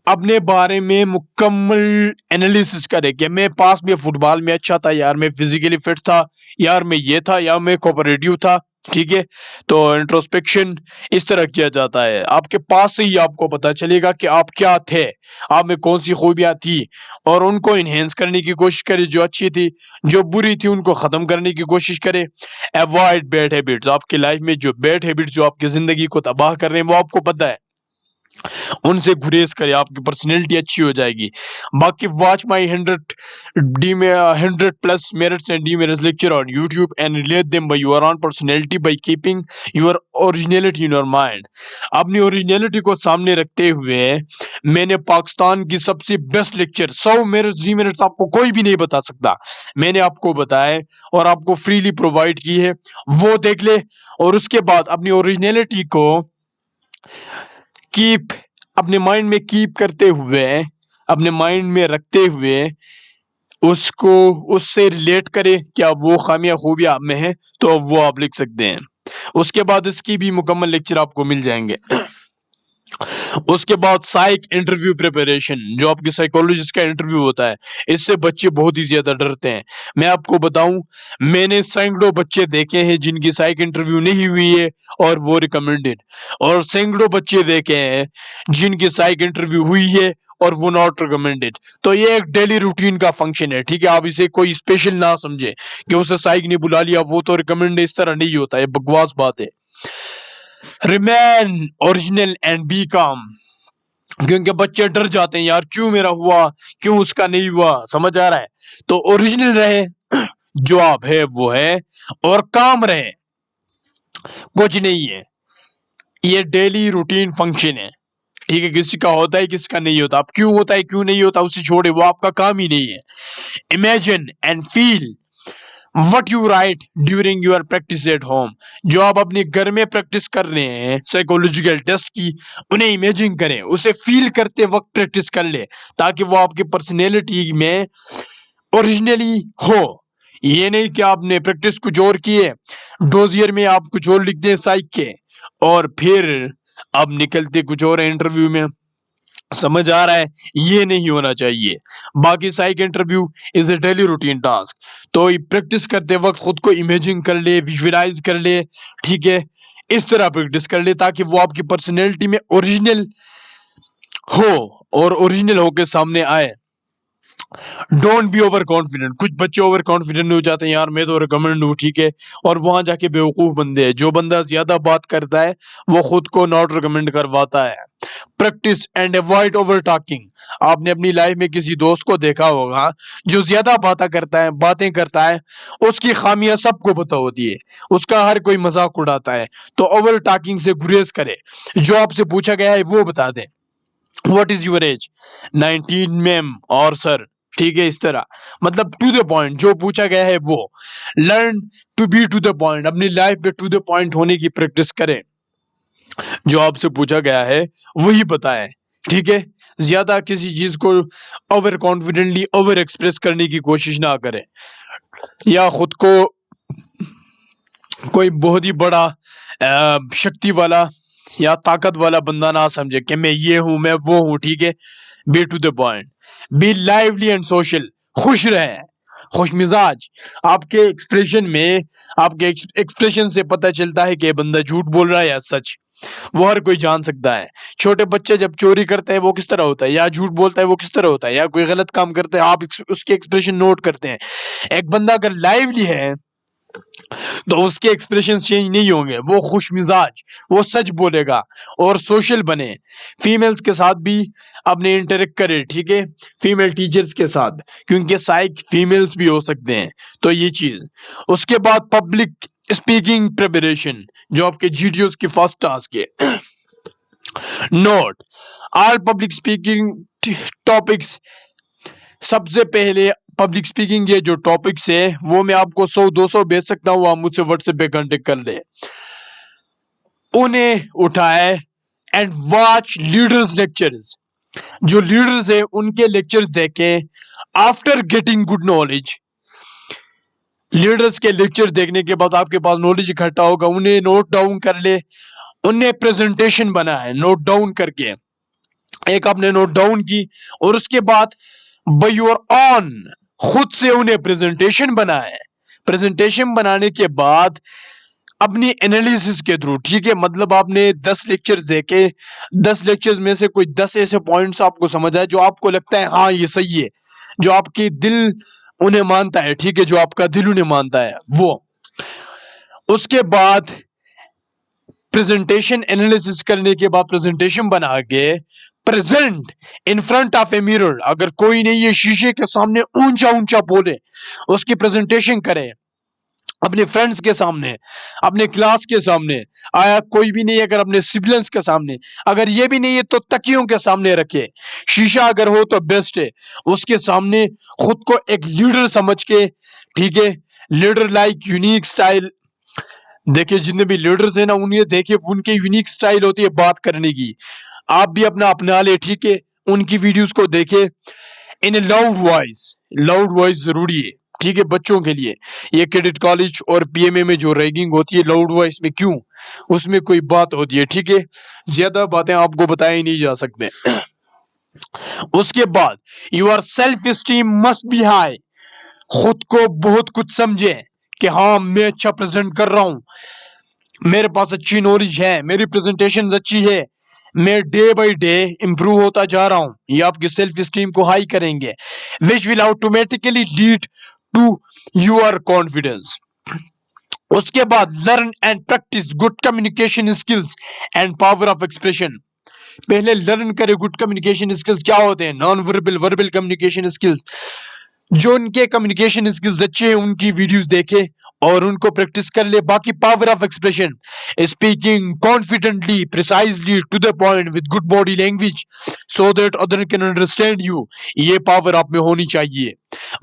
अपने बारे में मुकम्मल एनालिसिस करे कि मैं पास में फुटबॉल में अच्छा था यार, मैं फिजिकली फिट था यार, मैं ये था यार, मैं कोऑपरेटिव था, ठीक है। तो इंट्रोस्पेक्शन इस तरह किया जाता है, आपके पास से ही आपको पता चलेगा कि आप क्या थे, आप में कौन सी खूबियां थी, और उनको इन्हेंस करने की कोशिश करे, जो अच्छी थी, जो बुरी थी उनको खत्म करने की कोशिश करे। अवॉइड बैड हैबिट्स, आपकी लाइफ में जो बैड हैबिट्स जो आपकी जिंदगी को तबाह कर रहे हैं वो आपको पता है, उनसे गुरेज करें, आपकी पर्सनैलिटी अच्छी हो जाएगी। बाकी watch my 100 plus merits and demerits lecture on YouTube and relate them by your own personality by keeping your originality in your mind. अपनी ओरिजिनलिटी को सामने रखते हुए मैंने पाकिस्तान की सबसे बेस्ट लेक्चर 100 मेरिट्स डीमेरिट्स आपको कोई भी नहीं बता सकता, मैंने आपको बताया और आपको फ्रीली प्रोवाइड की है, वो देख ले। और उसके बाद अपनी ओरिजिनलिटी को कीप अपने माइंड में कीप करते हुए, अपने माइंड में रखते हुए उसको उससे रिलेट करे, क्या वो खामियां खूबियां आप में है तो वो आप लिख सकते हैं। उसके बाद इसकी भी मुकम्मल लेक्चर आपको मिल जाएंगे। उसके बाद साइक इंटरव्यू प्रिपरेशन, जो आपकी साइकोलॉजिस्ट का इंटरव्यू होता है, इससे बच्चे बहुत ही ज्यादा डरते हैं। मैं आपको बताऊं, मैंने सैकड़ों बच्चे देखे हैं जिनकी साइक इंटरव्यू नहीं हुई है और वो रिकमेंडेड, और सैकड़ों बच्चे देखे हैं जिनकी साइक इंटरव्यू हुई है और वो नॉट रिकमेंडेड। तो ये एक डेली रूटीन का फंक्शन है, ठीक है। आप इसे कोई स्पेशल ना समझे कि उसे साइक ने बुला लिया वो तो रिकमेंड, इस तरह नहीं होता, ये बकवास बात है। रिमेन ओरिजिनल एंड बी काम, क्योंकि बच्चे डर जाते हैं यार, क्यों मेरा हुआ, क्यों उसका नहीं हुआ, समझ आ रहा है। तो ओरिजिनल रहे, जो आप है वो है, और काम रहे, कुछ नहीं है। ये डेली रूटीन फंक्शन है, ठीक है। किसी का होता है किसी का नहीं होता, अब क्यों होता है क्यों नहीं होता उसे छोड़े, वो आपका काम ही नहीं है। Imagine and feel what you write during your practice at home, जो आप अपने घर में प्रैक्टिस कर रहे हैं साइकोलॉजिकल टेस्ट की, उन्हें इमेजिन करें, उसे फील करते वक्त प्रैक्टिस कर ले, ताकि वो आपकी पर्सनैलिटी में ओरिजिनली हो। ये नहीं कि आपने प्रैक्टिस कुछ और की है, डोजियर में आप कुछ और लिख दें साइक के, और फिर अब निकलते कुछ और इंटरव्यू में, समझ आ रहा है, ये नहीं होना चाहिए। बाकी psych interview is a daily routine task, तो प्रैक्टिस करते वक्त खुद को इमेजिन कर ले, विजुअलाइज कर ले, ठीक है। इस तरह प्रैक्टिस कर ले ताकि वो आपकी पर्सनैलिटी में ओरिजिनल हो और ओरिजिनल होके सामने आए। डोंट बी ओवर कॉन्फिडेंट, कुछ बच्चे ओवर कॉन्फिडेंट हो जाते हैं यार, मैं तो रिकमेंड हूँ, ठीक है, और वहां जाके बेवकूफ बंदे हैं। जो बंदा ज्यादा बात करता है वो खुद को नॉट रिकमेंड करवाता है। Practice and avoid over talking, आपने अपनी लाइफ में किसी दोस्त को देखा होगा जो ज्यादा बातें करता है, उसकी खामियां सबको पता होती है, उसका हर कोई मजाक उड़ाता है। तो ओवर टॉकिंग से गुरेज करे, जो आपसे पूछा गया है वो बता दें। What is your age, 19 ma'am और सर, ठीक है, इस तरह, मतलब टू द पॉइंट, जो पूछा गया है वो। Learn to be to the point, अपनी लाइफ में टू द पॉइंट होने की प्रैक्टिस करें, जो आपसे पूछा गया है वही बताएं, ठीक है। ज्यादा किसी चीज को ओवर कॉन्फिडेंटली ओवर एक्सप्रेस करने की कोशिश ना करें, या खुद को कोई बहुत ही बड़ा शक्ति वाला या ताकत वाला बंदा ना समझे कि मैं ये हूं मैं वो हूं, ठीक है। Be to the point, be lively and social, खुश रहे, खुश मिजाज। आपके एक्सप्रेशन में, आपके एक्सप्रेशन से पता चलता है कि ये बंदा झूठ बोल रहा है या सच, वो हर कोई जान सकता है। छोटे बच्चे जब चोरी करते हैं वो किस तरह होता है, या झूठ बोलता है वो किस तरह होता है, या कोई गलत काम करते हैं आप उसके एक्सप्रेशन नोट करते हैं। एक बंदा अगर लाइवली है तो उसके एक्सप्रेशन चेंज नहीं होंगे, वो खुश मिजाज, वो सच बोलेगा, और सोशल बने, फीमेल्स के साथ भी अपने इंटरेक्ट करे, ठीक है, फीमेल टीचर्स के साथ, क्योंकि साइक फीमेल्स भी हो सकते हैं, तो ये चीज। उसके बाद पब्लिक स्पीकिंग प्रिपरेशन, जो आपके जीटीओस की फर्स्ट टास्क है। Note all public speaking topics, सबसे पहले पब्लिक स्पीकिंग के जो टॉपिक्स है वो मैं आपको 100-200 भेज सकता हूँ, आप मुझसे व्हाट्सएप पे कांटेक्ट कर ले, उन्हें उठाए एंड वॉच लीडर्स लेक्चर्स, जो लीडर्स है उनके लेक्चर्स देखें। After getting good knowledge, leaders के लेक्चर देखने के बाद आपके पास नॉलेज इकट्ठा होगा, उन्हें नोट डाउन कर ले, उन्हें प्रेजेंटेशन बनाए नोट डाउन करके, एक आपने नोट डाउन की और उसके बाद बाय योर ऑन खुद से उन्हें प्रेजेंटेशन बनाए। प्रेजेंटेशन बनाने के बाद अपनी एनालिसिस के थ्रू, ठीक है, मतलब आपने 10 लेक्चर्स देखे, 10 लेक्चर्स में से कोई 10 ऐसे पॉइंट्स आपको समझ आए जो आपको लगता है हाँ ये सही है, जो आपके दिल उन्हें मानता है, ठीक है, जो आपका दिल उन्हें मानता है वो। उसके बाद प्रेजेंटेशन एनालिसिस करने के बाद प्रेजेंटेशन बना के present in front of a mirror. अगर कोई नहीं है शीशे के सामने ऊंचा ऊंचा बोले, उसकी प्रेजेंटेशन करे अपने फ्रेंड्स के सामने, अपने क्लास के सामने, आया कोई भी नहीं अगर अपने सिबलिंग्स के सामने, अगर ये भी नहीं है तो तकियों के सामने रखे, शीशा अगर हो तो बेस्ट है, उसके सामने खुद को एक लीडर समझ के, ठीक है, लीडर लाइक यूनिक स्टाइल। देखिए जितने भी लीडर्स हैं ना उन्हें देखिए, उनके यूनिक स्टाइल होती है बात करने की, आप भी अपना अपना ले, ठीक है, उनकी वीडियोस को देखे in a loud voice. Loud voice जरूरी है, ठीक है, बच्चों के लिए। ये क्रेडिट कॉलेज और पीएमए में जो रैगिंग होती है लाउड वॉइस में, क्यों? उसमें कोई बात होती है, ठीक है, ज्यादा बातें आपको बताई नहीं जा सकते। उसके बाद your self esteem must be high. खुद को बहुत कुछ समझे कि हाँ मैं अच्छा प्रेजेंट कर रहा हूं, मेरे पास अच्छी नॉलेज है, मेरी प्रेजेंटेशन अच्छी है, मैं डे बाय डे इंप्रूव होता जा रहा हूं। ये आपकी सेल्फ स्टीम को हाई करेंगे, which will automatically lead to your confidence. उसके बाद learn and practice good communication skills and power of expression. पहले लर्न करें गुड कम्युनिकेशन स्किल्स क्या होते हैं, non verbal, verbal communication skills. जो उनके कम्युनिकेशन स्किल्स अच्छे हैं उनकी वीडियोस देखे और उनको प्रैक्टिस कर ले। बाकी power of expression, speaking confidently, precisely, to the point, with good body language so that other can understand you, ये पावर आप में होनी चाहिए।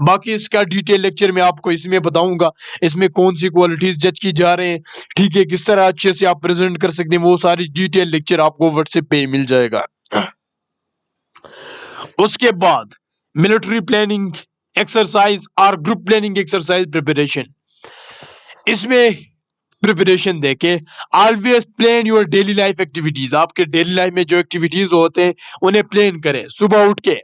बाकी इसका डिटेल लेक्चर मैं आपको इसमें बताऊंगा, इसमें कौन सी क्वालिटीज जज की जा रहे हैं, ठीक है, किस तरह अच्छे से आप प्रेजेंट कर सकते हैं, वो सारी डिटेल लेक्चर आपको व्हाट्सएप पे मिल जाएगा। उसके बाद मिलिट्री प्लानिंग एक्सरसाइज और ग्रुप प्लानिंग एक्सरसाइज प्रिपरेशन। इसमें प्रिपरेशन देके always plan your daily life activities. आपके डेली लाइफ में जो एक्टिविटीज होते हैं उन्हें प्लान करें। सुबह उठ के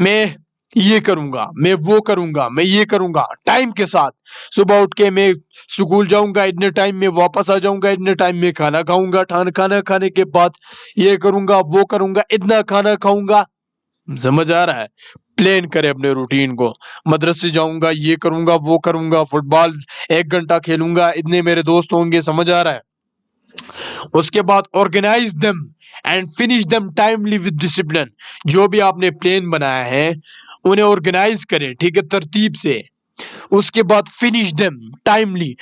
मैं ये करूंगा, मैं वो करूंगा, मैं ये करूंगा, टाइम के साथ। सुबह उठ के मैं स्कूल जाऊंगा इतने टाइम में, वापस आ जाऊंगा इतने टाइम में, खाना खाऊंगा, खाना खाने के बाद ये करूंगा, वो करूंगा, इतना खाना खाऊंगा। समझ आ रहा है? प्लान करें अपने रूटीन को। मदरसे जाऊंगा, ये करूंगा, वो करूंगा, फुटबॉल 1 घंटा खेलूंगा, इतने मेरे दोस्त होंगे। समझ आ रहा है? उसके बाद organize them and finish them timely with discipline. जो भी आपने प्लान बनाया है उन्हें ऑर्गेनाइज करें, ठीक है, तरतीब से। उसके बाद फिनिश देम टाइमली,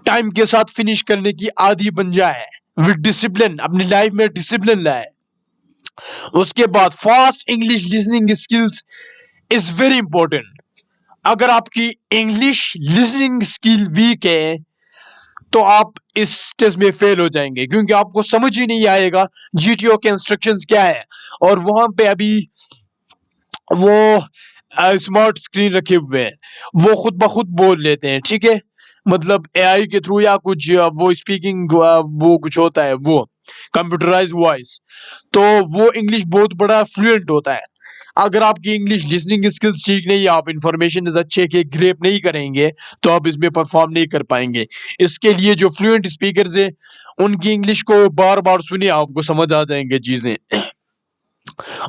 टाइम के साथ फिनिश करने की आदी बन जाए। विद डिसिप्लिन, अपनी लाइफ में डिसिप्लिन लाए। उसके बाद fast English listening skills is very important. अगर आपकी इंग्लिश लिसनिंग स्किल वीक है तो आप इस टेस्ट में फेल हो जाएंगे, क्योंकि आपको समझ ही नहीं आएगा जीटीओ के इंस्ट्रक्शंस क्या है। और वहां पे अभी वो स्मार्ट स्क्रीन रखे हुए हैं, वो खुद ब खुद बोल लेते हैं, ठीक है, मतलब एआई के थ्रू या कुछ वो स्पीकिंग वो कुछ होता है, वो कंप्यूटराइज वॉइस, तो वो इंग्लिश बहुत बड़ा फ्लुएंट होता है। अगर आपकी इंग्लिश लिसनिंग स्किल्स ठीक नहीं है, आप इंफॉर्मेशन अच्छे के ग्रेप नहीं करेंगे तो आप इसमें परफॉर्म नहीं कर पाएंगे। इसके लिए जो फ्लुएंट स्पीकर्स हैं उनकी इंग्लिश को बार बार सुनिए, आपको समझ आ जाएंगे चीजें।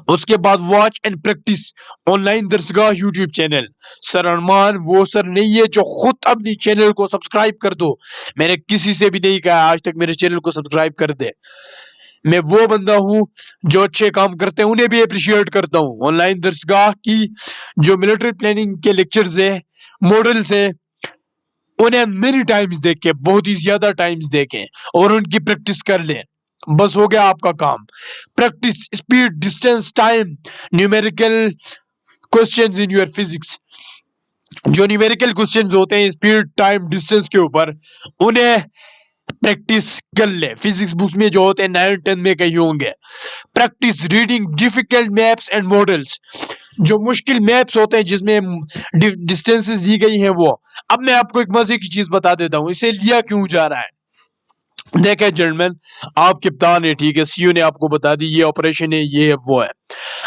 उसके बाद watch and practice online Darsgah YouTube channel. Sir Arman वो सर नहीं है जो खुद अपनी चैनल को सब्सक्राइब कर दो। मैंने किसी से भी नहीं कहा आज तक मेरे चैनल को सब्सक्राइब कर दे। मैं वो बंदा हूं जो अच्छे काम करते हैं उन्हें भी अप्रिशिएट करता हूं। ऑनलाइन दरसगाह की जो मिलिट्री प्लानिंग के लेक्चर्स है, मॉडल्स है, उन्हें मेनी टाइम्स देखें, बहुत ही ज्यादा टाइम्स देखें और उनकी प्रैक्टिस कर लें। बस हो गया आपका काम। Practice speed, distance, time, numerical questions in your physics. जो न्यूमेरिकल क्वेश्चंस होते हैं स्पीड, टाइम, डिस्टेंस के ऊपर, उन्हें प्रैक्टिस कर ले। फिजिक्स बुक्स में जो होते हैं 9 10 में कहीं होंगे। Practice reading difficult maps and models. जो मुश्किल मैप्स होते हैं जिसमें डिस्टेंसेस दी गई हैं वो। अब मैं आपको एक मजे की चीज बता देता हूं, इसे लिया क्यों जा रहा है। देखे जेंटलमैन, आप कप्तान है, ठीक है, सीईओ ने आपको बता दी ये ऑपरेशन है, ये है, वो है।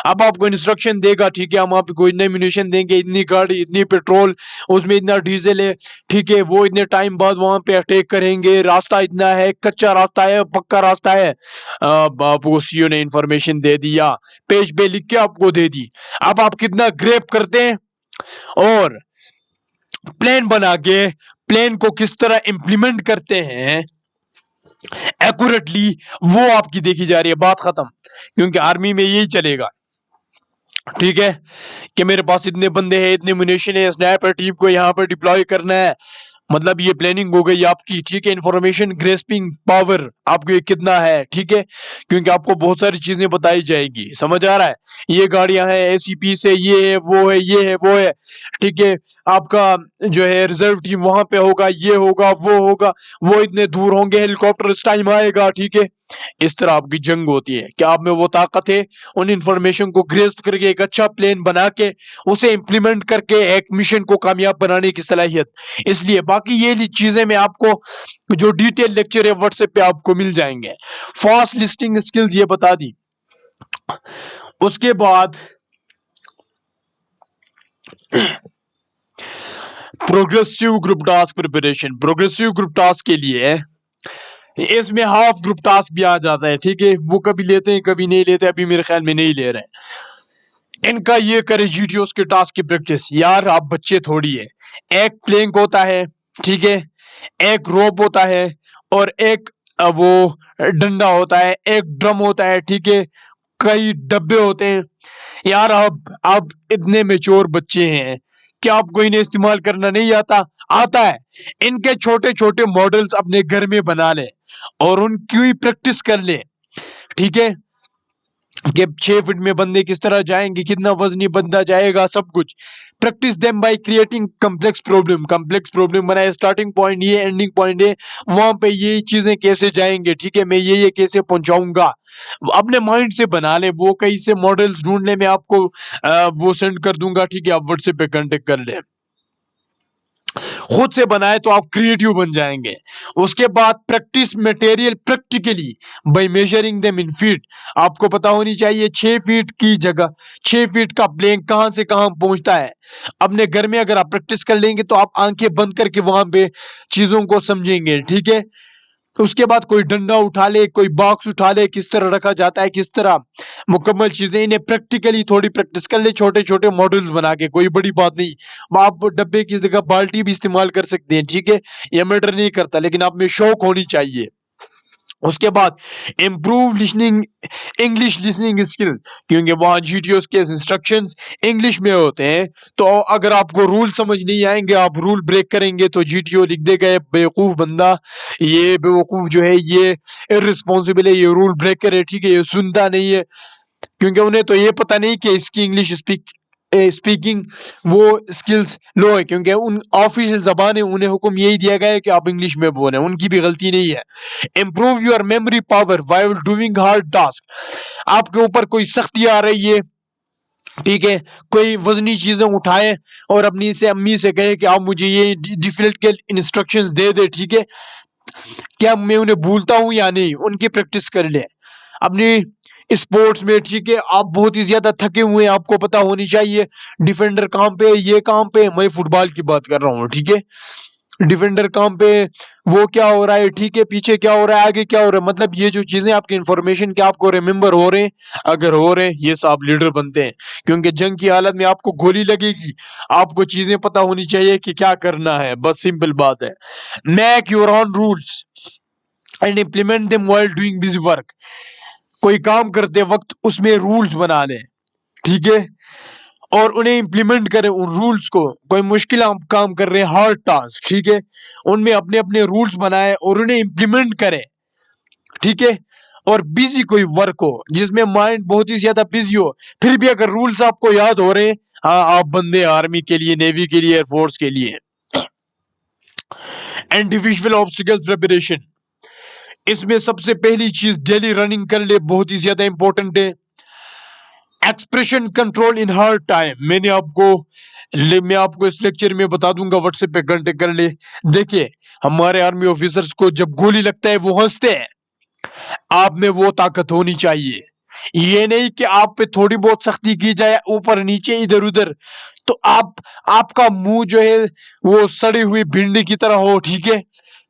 अब आपको इंस्ट्रक्शन देगा, ठीक है, हम आपको इतने म्यूनिशन देंगे, इतनी गाड़ी, इतनी पेट्रोल, उसमें इतना डीजल है, ठीक है, वो इतने टाइम बाद वहां पे अटैक करेंगे, रास्ता इतना है, कच्चा रास्ता है, पक्का रास्ता है। अब आपको सीईओ ने इंफॉर्मेशन दे दिया, पेज पे लिख के आपको दे दी। अब आप कितना ग्रेप करते हैं और प्लान बना के प्लान को किस तरह इंप्लीमेंट करते हैं एक्यूरेटली, वो आपकी देखी जा रही है। बात खत्म। क्योंकि आर्मी में यही चलेगा, ठीक है, कि मेरे पास इतने बंदे हैं, इतने म्यूनिशन है, स्नाइपर टीम को यहाँ पर डिप्लॉय करना है, मतलब ये प्लानिंग हो गई आपकी, ठीक है। इंफॉर्मेशन ग्रेस्पिंग पावर आपको ये कितना है, ठीक है, क्योंकि आपको बहुत सारी चीजें बताई जाएगी, समझ आ रहा है। ये गाड़ियां हैं एसीपी से, ये है, वो है, ये है, वो है, ठीक है। आपका जो है रिजर्व टीम वहां पे होगा, ये होगा, वो होगा, वो इतने दूर होंगे, हेलीकॉप्टर इस टाइम आएगा, ठीक है। इस तरह आपकी जंग होती है कि आप में वो ताकत है उन इंफॉर्मेशन को ग्रेस्प करके एक अच्छा प्लान बना के उसे इंप्लीमेंट करके एक मिशन को कामयाब बनाने की सलाहियत। इसलिए बाकी ये चीजें मैं आपको जो डिटेल लेक्चर है व्हाट्सएप पे आपको मिल जाएंगे। फास्ट लिस्टिंग स्किल्स ये बता दी। उसके बाद progressive group task preparation. Progressive group task के लिए इसमें हाफ ग्रुप टास्क भी आ जाता है, ठीक है, वो कभी लेते हैं कभी नहीं लेते, अभी मेरे ख्याल में नहीं ले रहे हैं। इनका ये करे जीटीओस के टास्क की प्रैक्टिस। यार आप बच्चे थोड़ी है, एक प्लेंक होता है, ठीक है, एक रोप होता है, और एक वो डंडा होता है, एक ड्रम होता है, ठीक है, कई डब्बे होते हैं। यार आप इतने मेच्योर बच्चे हैं, क्या आपको इन्हें इस्तेमाल करना नहीं आता? आता है। इनके छोटे छोटे मॉडल्स अपने घर में बना ले और उनकी प्रैक्टिस कर ले, ठीक है, कि 6 फीट में बंदे किस तरह जाएंगे, कितना वजनी बंदा जाएगा, सब कुछ। Practice them by creating complex problem. Complex problem बनाए, स्टार्टिंग पॉइंट ये, एंडिंग पॉइंट ये, वहां पे ये चीजें कैसे जाएंगे, ठीक है, मैं ये कैसे पहुंचाऊंगा, अपने माइंड से बना ले। वो कहीं से मॉडल्स ढूंढ ले, मैं आपको वो सेंड कर दूंगा, ठीक है, आप व्हाट्सएप पे कांटेक्ट कर ले। खुद से बनाए तो आप क्रिएटिव बन जाएंगे। उसके बाद practice material practically by measuring them in feet. आपको पता होनी चाहिए 6 फीट की जगह 6 फीट का प्लेन कहां से कहां पहुंचता है। अपने घर में अगर आप प्रैक्टिस कर लेंगे तो आप आंखें बंद करके वहां पे चीजों को समझेंगे, ठीक है। तो उसके बाद कोई डंडा उठा ले, कोई बॉक्स उठा ले, किस तरह रखा जाता है, किस तरह मुकम्मल चीजें, इन्हें प्रैक्टिकली थोड़ी प्रैक्टिस कर ले, छोटे छोटे मॉडल्स बना के, कोई बड़ी बात नहीं। आप डब्बे की जगह बाल्टी भी इस्तेमाल कर सकते हैं, ठीक है, ये मैटर नहीं करता, लेकिन आप में शौक होनी चाहिए। उसके बाद improve listening, English listening skill, क्योंकि वहां जीटीओस के इंस्ट्रक्शंस इंग्लिश में होते हैं। तो अगर आपको रूल समझ नहीं आएंगे, आप रूल ब्रेक करेंगे, तो जीटीओ लिख देगा ये बेवकूफ बंदा, ये बेवकूफ जो है, ये इररिस्पॉन्सिबल है, ये रूल ब्रेकर है, ठीक है, ये सुनता नहीं है। क्योंकि उन्हें तो ये पता नहीं कि इसकी इंग्लिश स्पीकिंग वो स्किल्स लो है, क्योंकि उन ऑफिशियल जबान है, उन्हें हुक्म यही दिया गया है कि आप इंग्लिश में बोले, उनकी भी गलती नहीं है। Improve your memory power while doing hard task. आपके ऊपर कोई सख्ती आ रही है, ठीक है, कोई वजनी चीजें उठाए और अपनी से अम्मी से कहे कि आप मुझे ये डिफिकल्ट के इंस्ट्रक्शंस दे दे, ठीक है, क्या मैं उन्हें भूलता हूं या नहीं, उनकी प्रैक्टिस कर ले। अपनी स्पोर्ट्स में, ठीक है, आप बहुत ही ज्यादा थके हुए हैं, आपको पता होनी चाहिए डिफेंडर कहां पे, ये कहां पे, मैं फुटबॉल की बात कर रहा हूँ, ठीक है, डिफेंडर कहां पे, वो क्या हो रहा है, ठीक है, पीछे क्या हो रहा है, आगे क्या हो रहा है, मतलब ये जो चीजें आपकी इंफॉर्मेशन के आपको रिमेंबर हो रहे हैं, अगर हो रहे हैं, ये सब लीडर बनते हैं। क्योंकि जंग की हालत में आपको गोली लगेगी, आपको चीजें पता होनी चाहिए कि क्या करना है, बस सिंपल बात है। Make your own rules and implement them while doing busy work. कोई काम करते वक्त उसमें रूल्स बना लें, ठीक है, और उन्हें इंप्लीमेंट करें उन रूल्स को। कोई मुश्किल आप काम कर रहे हैं, हार्ड टास्क, ठीक है, उनमें अपने अपने रूल्स बनाए और उन्हें इंप्लीमेंट करें, ठीक है। और बिजी कोई वर्क हो जिसमें माइंड बहुत ही ज्यादा बिजी हो, फिर भी अगर रूल्स आपको याद हो रहे हैं, हाँ आप बंदे आर्मी के लिए, नेवी के लिए, एयरफोर्स के लिए। इंडिविजुअल ऑब्स्टिकल्स प्रिपरेशन, इसमें सबसे पहली चीज डेली रनिंग कर ले, बहुत ही ज्यादा इंपॉर्टेंट है। एक्सप्रेशन कंट्रोल इन हर टाइम। मैं आपको इस लेक्चर में बता दूंगा, व्हाट्सएप पे घंटे कर ले। देखिए, हमारे आर्मी ऑफिसर्स को जब गोली लगता है वो हंसते हैं। आप में वो ताकत होनी चाहिए। ये नहीं कि आप पे थोड़ी बहुत सख्ती की जाए, ऊपर नीचे इधर उधर, तो आपका मुंह जो है वो सड़ी हुई भिंडी की तरह हो, ठीक है,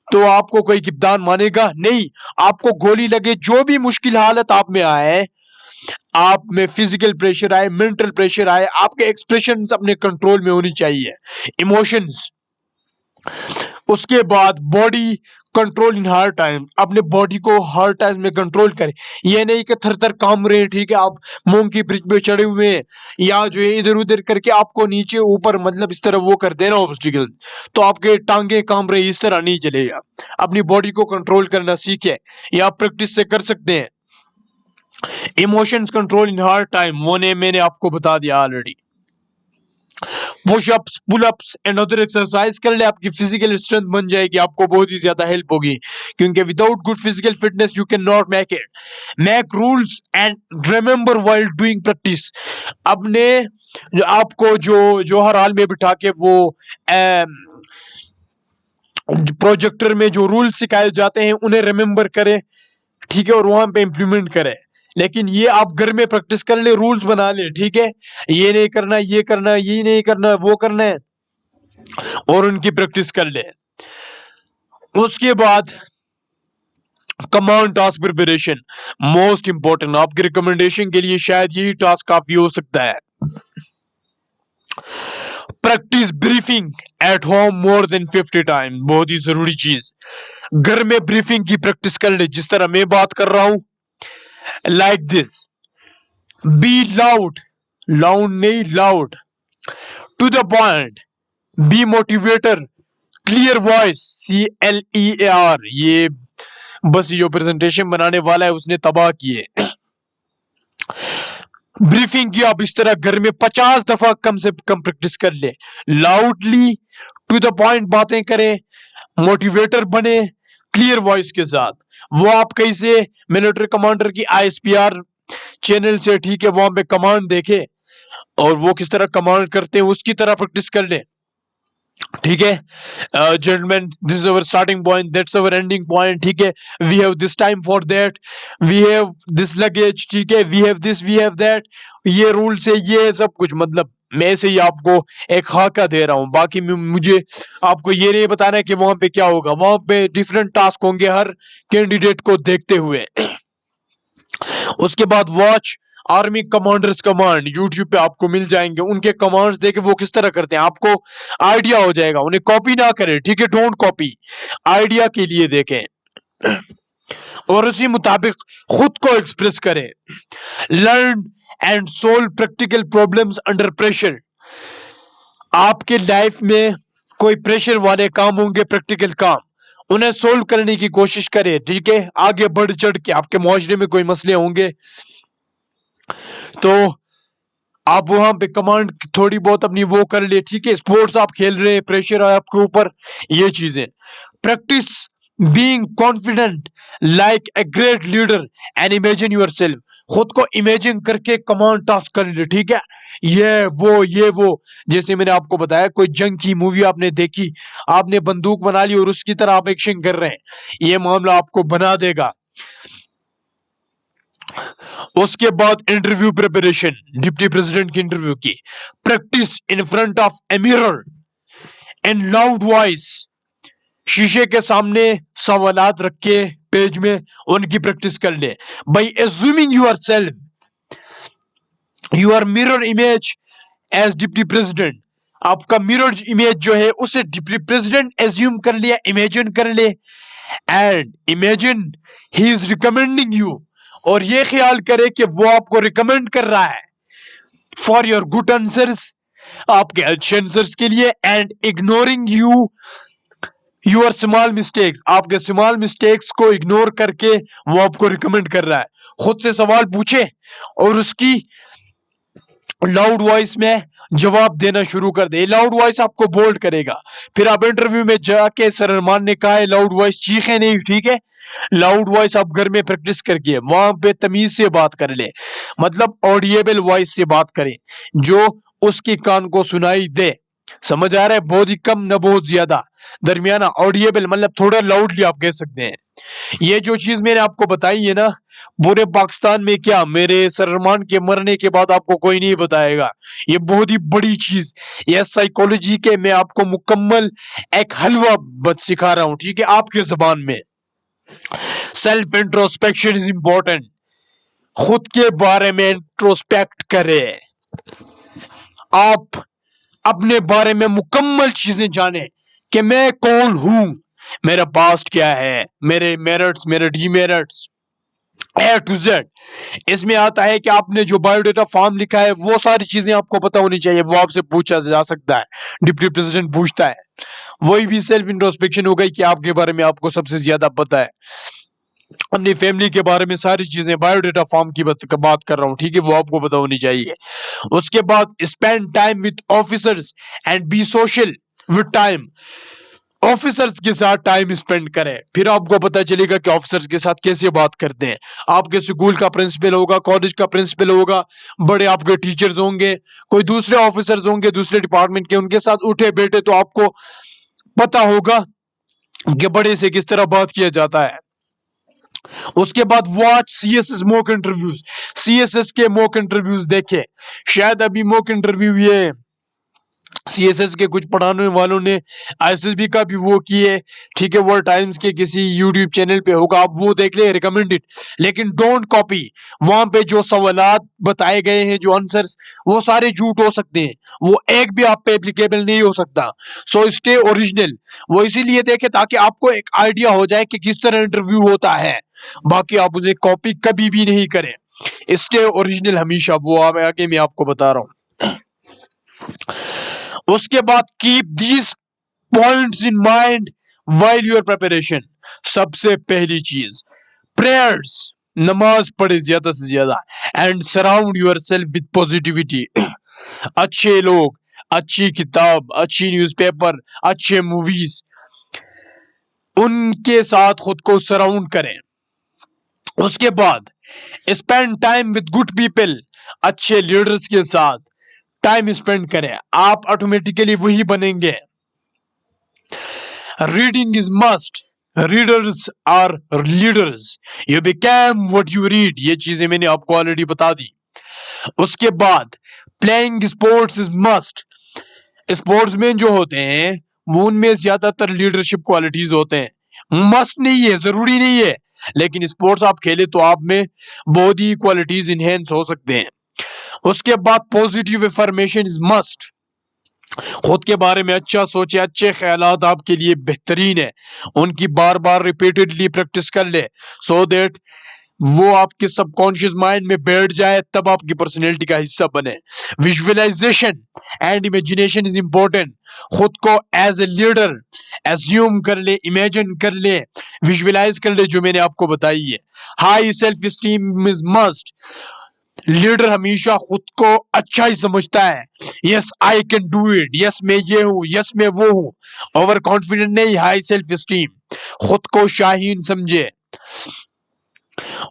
तो आपको कोई किप्तान मानेगा नहीं। आपको गोली लगे, जो भी मुश्किल हालत आप में आए, आप में फिजिकल प्रेशर आए, मेंटल प्रेशर आए, आपके एक्सप्रेशंस अपने कंट्रोल में होनी चाहिए, इमोशंस। उसके बाद बॉडी कंट्रोल इन हर टाइम, अपने बॉडी को हर टाइम में कंट्रोल करें। ये नहीं कि थर थर काम रहे, ठीक है, आप मोंकी ब्रिज पे चढ़े हुए हैं, या जो है इधर उधर करके आपको नीचे ऊपर मतलब इस तरह वो कर देना ऑब्स्टिकल, तो आपके टांगे काम रहे, इस तरह नहीं चलेगा। अपनी बॉडी को कंट्रोल करना सीखे, या आप प्रैक्टिस से कर सकते हैं। इमोशंस कंट्रोल इन हर टाइम, वो ने मैंने आपको बता दिया already. Pushups, pullups and other exercise कर ले, आपकी फिजिकल स्ट्रेंथ बन जाएगी, आपको बहुत ही ज्यादा हेल्प होगी, क्योंकि without good physical fitness you can not make it. Make rules and remember while doing practice. अपने आपको जो हर हाल में बिठा के वो प्रोजेक्टर में जो रूल सिखाए जाते हैं उन्हें रिमेंबर करें, ठीक है, और वहां पे इंप्लीमेंट करें। लेकिन ये आप घर में प्रैक्टिस कर ले, रूल्स बना ले, ठीक है, ये नहीं करना, ये करना, ये नहीं करना, वो करना है, और उनकी प्रैक्टिस कर ले। उसके बाद command task preparation, most important. आपके रिकमेंडेशन के लिए शायद यही टास्क काफी हो सकता है। Practice briefing at home more than 50 time, बहुत ही जरूरी चीज। घर में ब्रीफिंग की प्रैक्टिस कर ले, जिस तरह मैं बात कर रहा हूं, like this. Be loud, loud नहीं, loud, to the point, be motivator, clear voice, CLEAR। ये बस ये प्रेजेंटेशन बनाने वाला है उसने तबाह किए। ब्रीफिंग की आप इस तरह घर में 50 दफा कम से कम प्रैक्टिस कर ले। लाउडली टू द पॉइंट बातें करें, मोटिवेटर बने, क्लियर वॉइस के साथ। वो आप कैसे मिलिट्री कमांडर की ISPR चैनल से, ठीक है, वहां पे कमांड देखे और वो किस तरह कमांड करते हैं उसकी तरह प्रैक्टिस कर ले, ठीक है। Gentleman, this is our starting point, that's our ending point, ठीक है। We have this time for that, we have this luggage, ठीक है, we have this, we have that, ये रूल्स है, ये सब कुछ। मतलब मैं से ही आपको एक खाका दे रहा हूं, बाकी मुझे आपको ये नहीं बताना है कि वहां पे क्या होगा। वहां पे डिफरेंट टास्क होंगे हर कैंडिडेट को देखते हुए। उसके बाद watch army commanders command, YouTube पे आपको मिल जाएंगे, उनके कमांड्स देके वो किस तरह करते हैं आपको आइडिया हो जाएगा। उन्हें कॉपी ना करें, ठीक है, डोंट कॉपी, आइडिया के लिए देखें और उसी मुताबिक खुद को एक्सप्रेस करें। Learn and solve practical problems under pressure. आपके लाइफ में कोई प्रेशर वाले काम होंगे, प्रैक्टिकल काम, उन्हें सोल्व करने की कोशिश करें, ठीक है। आगे बढ़ चढ़ के आपके मुआशरे में कोई मसले होंगे तो आप वहां पे कमांड थोड़ी बहुत अपनी वो कर ले, ठीक है। स्पोर्ट्स आप खेल रहे हैं, प्रेशर है आपके ऊपर, ये चीजें। Practice being confident like a great leader and imagine yourself. खुद को इमेजिन करके कमांड टास्क कर ले, ठीक है। ये वो जैसे मैंने आपको बताया, कोई जंग की मूवी आपने देखी, आपने बंदूक बना ली और उसकी तरह आप एक्शन कर रहे हैं, ये मामला आपको बना देगा। उसके बाद इंटरव्यू प्रिपरेशन, डिप्टी प्रेसिडेंट की इंटरव्यू की practice in front of a mirror and loud voice. शीशे के सामने सवालात रख के पेज में उनकी प्रैक्टिस कर ले। By assuming yourself your mirror image as deputy president. आपका मिरर इमेज जो है उसे डिप्टी प्रेसिडेंट एज्यूम कर लिया, इमेजिन कर ले। And imagine he is recommending you, और ये ख्याल करे कि वो आपको रिकमेंड कर रहा है फॉर योर गुड आंसर्स, आपके अच्छे आंसर्स के लिए। And ignoring you your small mistakes, आपके स्मॉल मिस्टेक्स को इग्नोर करके वो आपको रिकमेंड कर रहा है। खुद से सवाल पूछे और उसकी लाउड वॉइस में जवाब देना शुरू कर दे। लाउड वॉइस आपको बोल्ड करेगा। फिर आप इंटरव्यू में जाके, सर अरमान ने कहा है लाउड वॉइस चीखे नहीं, ठीक है, लाउड वॉइस आप घर में प्रैक्टिस करके वहां पे तमीज से बात कर ले, मतलब ऑडिएबल वॉइस से बात करें जो उसके कान को सुनाई दे। समझ आ रहा है? बहुत ही कम न बहुत ज्यादा, दरमियाना, ऑडिएबल मतलब थोड़ा लाउडली आप कह सकते हैं। ये जो चीज मैंने आपको बताई है ना, पूरे पाकिस्तान में क्या मेरे सलमान के मरने के बाद आपको कोई नहीं बताएगा। ये बहुत ही बड़ी चीज, ये साइकोलॉजी के मैं आपको मुकम्मल एक हलवा सिखा रहा हूं, ठीक है, आपके जबान में। Self introspection is important. खुद के बारे में इंट्रोस्पेक्ट करें, आप अपने बारे में मुकम्मल चीजें जाने कि मैं कौन हूं, मेरा पास्ट क्या है, मेरे मेरिट्स, मेरे डीमेरिट्स, ए टू जेड। इसमें आता है कि आपने जो बायोडेटा फॉर्म लिखा है वो सारी चीजें आपको पता होनी चाहिए, वो आपसे पूछा जा सकता है, डिप्टी प्रेसिडेंट पूछता है। वही भी सेल्फ इंट्रोस्पेक्शन हो गई कि आपके बारे में आपको सबसे ज्यादा पता है। अपनी फैमिली के बारे में सारी चीजें, बायोडेटा फॉर्म की बात कर रहा हूं, ठीक है, वो आपको पता होनी चाहिए। उसके बाद spend time with officers and be social with time. Officers के साथ टाइम स्पेंड करें, फिर आपको पता चलेगा कि ऑफिसर्स के साथ कैसे बात करते हैं। आपके स्कूल का प्रिंसिपल होगा, कॉलेज का प्रिंसिपल होगा, बड़े आपके टीचर्स होंगे, कोई दूसरे ऑफिसर्स होंगे दूसरे डिपार्टमेंट के, उनके साथ उठे बैठे तो आपको पता होगा कि बड़े से किस तरह बात किया जाता है। उसके बाद watch CSS mock interviews, CSS के मॉक इंटरव्यूज देखे। शायद अभी मॉक इंटरव्यू ये सीएसएस के कुछ पढ़ाने वालों ने आईएसएसबी का भी वो किए, ठीक है, वर्ल्ड टाइम्स के किसी यूट्यूब चैनल पे होगा, आप वो देख ले, रिकमेंडेड। लेकिन डोंट कॉपी, वहां पे जो सवालात बताए गए हैं, जो आंसर्स, वो सारे झूठ हो सकते हैं, वो एक भी आप पे एप्लीकेबल नहीं हो सकता। So stay original. वो इसीलिए देखे ताकि आपको एक आइडिया हो जाए कि किस तरह इंटरव्यू होता है, बाकी आप उसे कॉपी कभी भी नहीं करें। स्टे ओरिजिनल हमेशा, वो आगे मैं आपको बता रहा हूं। उसके बाद keep these points in mind while your preparation. सबसे पहली चीज प्रेयर्स, नमाज पढ़े ज्यादा से ज्यादा, and surround your self with positivity. अच्छे लोग, अच्छी किताब, अच्छी न्यूज़पेपर, अच्छे मूवीज, उनके साथ खुद को सराउंड करें। उसके बाद spend time with good people, अच्छे लीडर्स के साथ टाइम स्पेंड करें, आप ऑटोमेटिकली वही बनेंगे। Reading is must, readers are leaders, you become what you read, ये चीजें मैंने आपको ऑलरेडी बता दी। उसके बाद playing sports is must, sportsman जो होते हैं वो उनमें ज्यादातर लीडरशिप क्वालिटीज होते हैं। मस्ट नहीं है, जरूरी नहीं है, लेकिन स्पोर्ट्स आप खेले तो आप में बहुत ही क्वालिटीज इनहेंस हो सकते हैं। उसके बाद पॉजिटिव अफर्मेशन इज मस्ट, खुद के बारे में अच्छा सोचे, अच्छे ख्यालात आपके लिए बेहतरीन है, उनकी बार बार रिपीटेडली प्रैक्टिस कर ले, सो दैट वो आपके सबकॉन्शियस माइंड में बैठ जाए, तब आपकी पर्सनैलिटी का हिस्सा बने। Visualization and imagination is important, खुद को एज ए लीडर एज्यूम कर ले, इमेजिन कर ले, विजुअलाइज कर ले, जो मैंने आपको बताई है। High self esteem is must, leader हमेशा खुद को अच्छा ही समझता है, yes I can do it, yes मैं ये हूं, यस मैं वो हूं। ओवर कॉन्फिडेंट नहीं, हाई सेल्फ स्टीम, खुद को शाहीन समझे।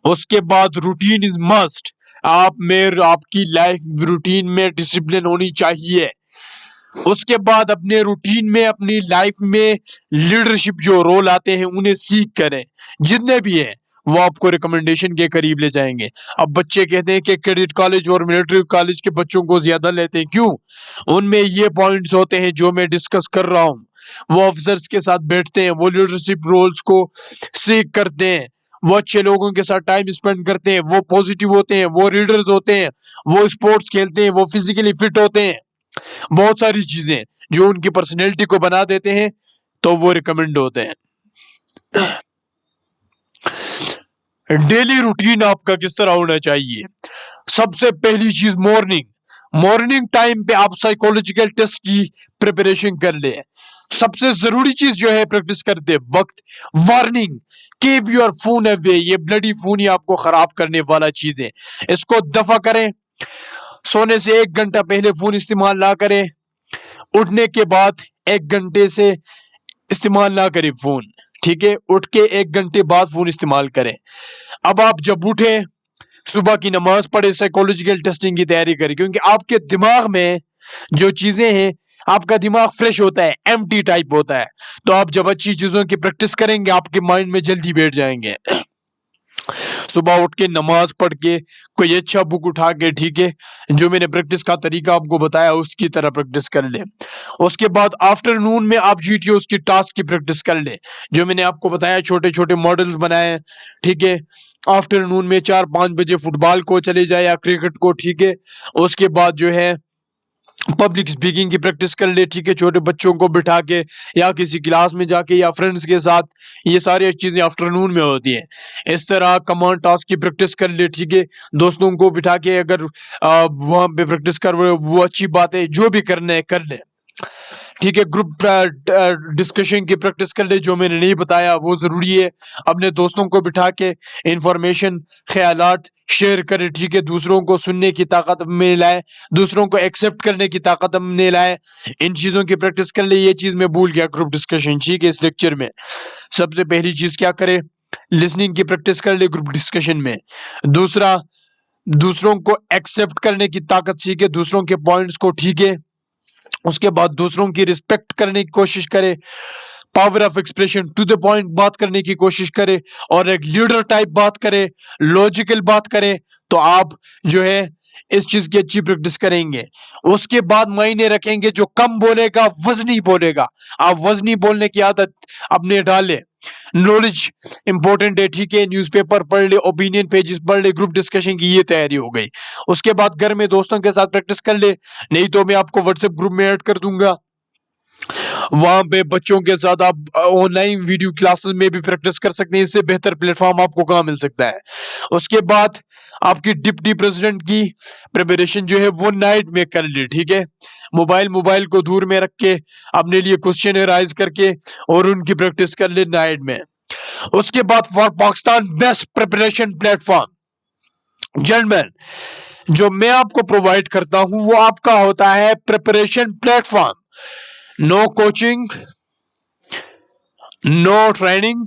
उसके बाद रूटीन इज मस्ट, आप में आपकी लाइफ रूटीन में डिसिप्लिन होनी चाहिए। उसके बाद अपने रूटीन में, अपनी लाइफ में लीडरशिप जो रोल आते हैं उन्हें सीख करें, जितने भी हैं वो आपको रिकमेंडेशन के करीब ले जाएंगे। अब बच्चे कहते हैं कि क्रेडिट कॉलेज और मिलिट्री कॉलेज के बच्चों को ज्यादा लेते हैं, क्यों? उनमें ये पॉइंट्स होते हैं जो मैं डिस्कस कर रहा हूँ, वो ऑफिसर्स के साथ बैठते हैं, वो लीडरशिप रोल्स को सीख करते हैं, वो अच्छे लोगों के साथ टाइम स्पेंड करते हैं, वो पॉजिटिव होते हैं, वो रीडर्स होते हैं, वो स्पोर्ट्स खेलते हैं, वो फिजिकली फिट होते हैं। बहुत सारी चीजें जो उनकी पर्सनैलिटी को बना देते हैं, तो वो रिकमेंड होते हैं। डेली रूटीन आपका किस तरह होना चाहिए? सबसे पहली चीज मॉर्निंग, मॉर्निंग टाइम पे आप साइकोलॉजिकल टेस्ट की प्रिपरेशन कर ले। सबसे जरूरी चीज जो है प्रैक्टिस करते वक्त, warning, keep your phone away, ये ब्लडी फोन ही आपको खराब करने वाला चीज है, इसको दफा करें। सोने से 1 घंटा पहले फोन इस्तेमाल ना करें, उठने के बाद 1 घंटे से इस्तेमाल ना करें फोन, ठीक है, उठ के 1 घंटे बाद फोन इस्तेमाल करें। अब आप जब उठे, सुबह की नमाज पढ़े, साइकोलॉजिकल टेस्टिंग की तैयारी करें, क्योंकि आपके दिमाग में जो चीजें हैं, आपका दिमाग फ्रेश होता है, एम्प्टी टाइप होता है। तो आप जब अच्छी चीजों की प्रैक्टिस करेंगे, आपके माइंड में जल्दी बैठ जाएंगे। सुबह उठ के नमाज पढ़ के कोई अच्छा बुक उठा के, ठीक है, जो मैंने प्रैक्टिस का तरीका आपको बताया उसकी तरह प्रैक्टिस कर ले। उसके बाद आफ्टरनून में आप जीटीओ की टास्क की प्रैक्टिस कर ले, जो मैंने आपको बताया, छोटे छोटे मॉडल्स बनाए, ठीक है। आफ्टरनून में 4-5 बजे फुटबॉल को चले जाए या क्रिकेट को, ठीक है। उसके बाद जो है पब्लिक स्पीकिंग की प्रैक्टिस कर ले, ठीक है, छोटे बच्चों को बिठा के या किसी क्लास में जाके या फ्रेंड्स के साथ। ये सारी चीजें आफ्टरनून में होती हैं। इस तरह कमांड टास्क की प्रैक्टिस कर ले, ठीक है, दोस्तों को बिठा के अगर वहां पे प्रैक्टिस कर रहे हो, वो अच्छी बात है, जो भी करना है कर ले, ठीक है। ग्रुप डिस्कशन की प्रैक्टिस कर ले, जो मैंने नहीं बताया वो जरूरी है। अपने दोस्तों को बिठा के इंफॉर्मेशन, ख्यालात शेयर करे, ठीक है, दूसरों को सुनने की ताकत में लाए, दूसरों को एक्सेप्ट करने की ताकत में लाए, इन चीजों की प्रैक्टिस कर ले। ये चीज मैं भूल गया, ग्रुप डिस्कशन, ठीक है। इस लेक्चर में सबसे पहली चीज क्या करे, लिसनिंग की प्रैक्टिस कर ले ग्रुप डिस्कशन में। दूसरा, दूसरों को एक्सेप्ट करने की ताकत सीखे, दूसरों के पॉइंट्स को, ठीक है। उसके बाद दूसरों की रिस्पेक्ट करने की कोशिश करे, power of expression, to the point बात करने की कोशिश करे, और एक लीडर टाइप बात करे, लॉजिकल बात करे। तो आप जो है इस चीज की अच्छी प्रैक्टिस करेंगे। उसके बाद मायने रखेंगे, जो कम बोलेगा वजनी बोलेगा। आप वजनी बोलने की आदत अपने डाले। नॉलेज इंपॉर्टेंट है, ठीक है, न्यूज़पेपर पढ़ ले, ओपिनियन पेजेस पढ़ ले, ग्रुप डिस्कशन की ये तैयारी हो गई। उसके बाद घर में दोस्तों के साथ प्रैक्टिस कर ले, नहीं तो मैं आपको व्हाट्सएप ग्रुप में ऐड कर दूंगा, वहां पे बच्चों के साथ आप ऑनलाइन वीडियो क्लासेस में भी प्रैक्टिस कर सकते हैं। इससे बेहतर प्लेटफॉर्म आपको कहां मिल सकता है। उसके बाद आपकी डिप्टी प्रेसिडेंट की प्रिपरेशन जो है वो नाइट में कर ली, ठीक है। मोबाइल को दूर में रख के अपने लिए क्वेश्चन राइज करके और उनकी प्रैक्टिस कर ले नाइट में। उसके बाद for Pakistan best preparation platform gentleman, जो मैं आपको प्रोवाइड करता हूं वो आपका होता है preparation platform. No coaching, no training,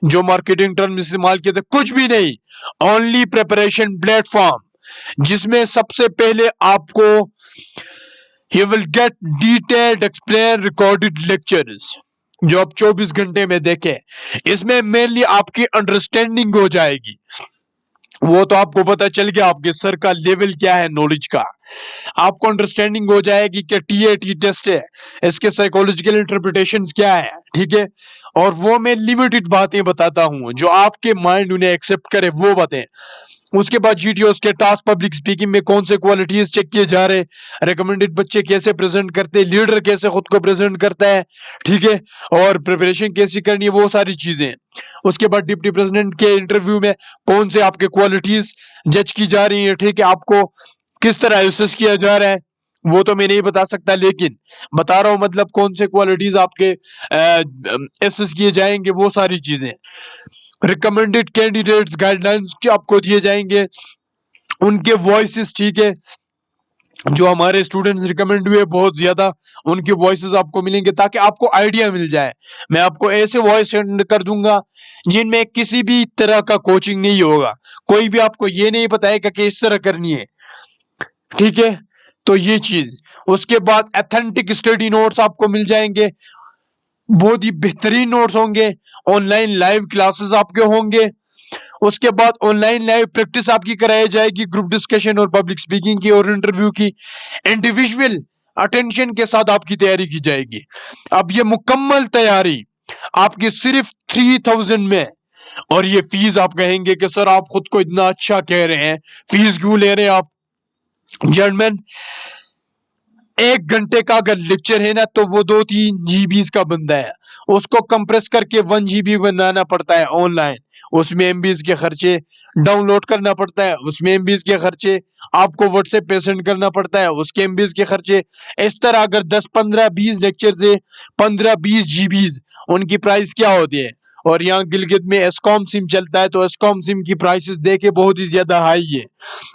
जो मार्केटिंग टर्म इस्तेमाल किए थे, कुछ भी नहीं, ओनली प्रिपरेशन प्लेटफॉर्म, जिसमें सबसे पहले आपको you will get detailed explain recorded lectures, जो आप 24 घंटे में देखें। इसमें मेनली आपकी अंडरस्टैंडिंग हो जाएगी, वो तो आपको पता चल गया आपके सर का लेवल क्या है नॉलेज का। आपको अंडरस्टैंडिंग हो जाएगी कि टीएटी टेस्ट है, इसके साइकोलॉजिकल इंटरप्रिटेशंस क्या है, ठीक है। और वो मैं लिमिटेड बातें बताता हूं, जो आपके माइंड उन्हें एक्सेप्ट करे वो बातें। उसके बाद जीटीओ के टास्क, पब्लिक स्पीकिंग में कौन से क्वालिटीज चेक किए जा रहे, रिकमेंडेड बच्चे कैसे प्रेजेंट करते हैं, लीडर कैसे खुद को प्रेजेंट करता है, ठीक है, और प्रिपरेशन कैसी करनी है, वो सारी चीजें। उसके बाद डिप्टी प्रेसिडेंट के इंटरव्यू में कौन से आपके क्वालिटीज जज की जा रही है, ठीक है, आपको किस तरह असेस किया जा रहा है, वो तो मैं नहीं बता सकता, लेकिन बता रहा हूं मतलब कौन से क्वालिटीज आपके असेस किए जाएंगे, वो सारी चीजें। रिकमेंडेड कैंडिडेट्स गाइडलाइंस आपको दिए जाएंगे, उनके वॉइसेस, ठीक है, जो हमारे स्टूडेंट्स रिकमेंड हुए बहुत ज्यादा, उनके वॉइसेस आपको मिलेंगे, ताकि आपको आइडिया मिल जाए। मैं आपको ऐसे वॉइस सेंड कर दूंगा जिनमें किसी भी तरह का कोचिंग नहीं होगा, कोई भी आपको ये नहीं बताएगा कि इस तरह करनी है, ठीक है। तो ये चीज। उसके बाद एथेंटिक स्टडी नोट्स आपको मिल जाएंगे, बहुत ही बेहतरीन नोट्स होंगे। ऑनलाइन लाइव क्लासेस आपके होंगे। उसके बाद ऑनलाइन लाइव प्रैक्टिस आपकी कराई जाएगी, ग्रुप डिस्कशन और पब्लिक स्पीकिंग की और इंटरव्यू की। इंडिविजुअल अटेंशन के साथ आपकी तैयारी की जाएगी। अब ये मुकम्मल तैयारी आपकी सिर्फ 3000 में। और ये फीस आप कहेंगे कि सर आप खुद को इतना अच्छा कह रहे हैं, फीस क्यों ले रहे हैं आप? जेंटलमैन, 1 घंटे का अगर लेक्चर है ना, तो वो 2-3 GB का बनता है, उसको कंप्रेस करके 1 GB बनाना पड़ता है ऑनलाइन। उसमें MBs के खर्चे, डाउनलोड करना पड़ता है, उसमें MBs के खर्चे, आपको व्हाट्सएप पे सेंड करना पड़ता है, उसके MBs के खर्चे। इस तरह अगर 10, 15, 20 लेक्चर से 15-20 GB, उनकी प्राइस क्या होती है? और यहाँ गिलगित में एस्कॉम सिम चलता है, तो एस्कॉम सिम की प्राइसेस देखे बहुत ही ज्यादा हाई है।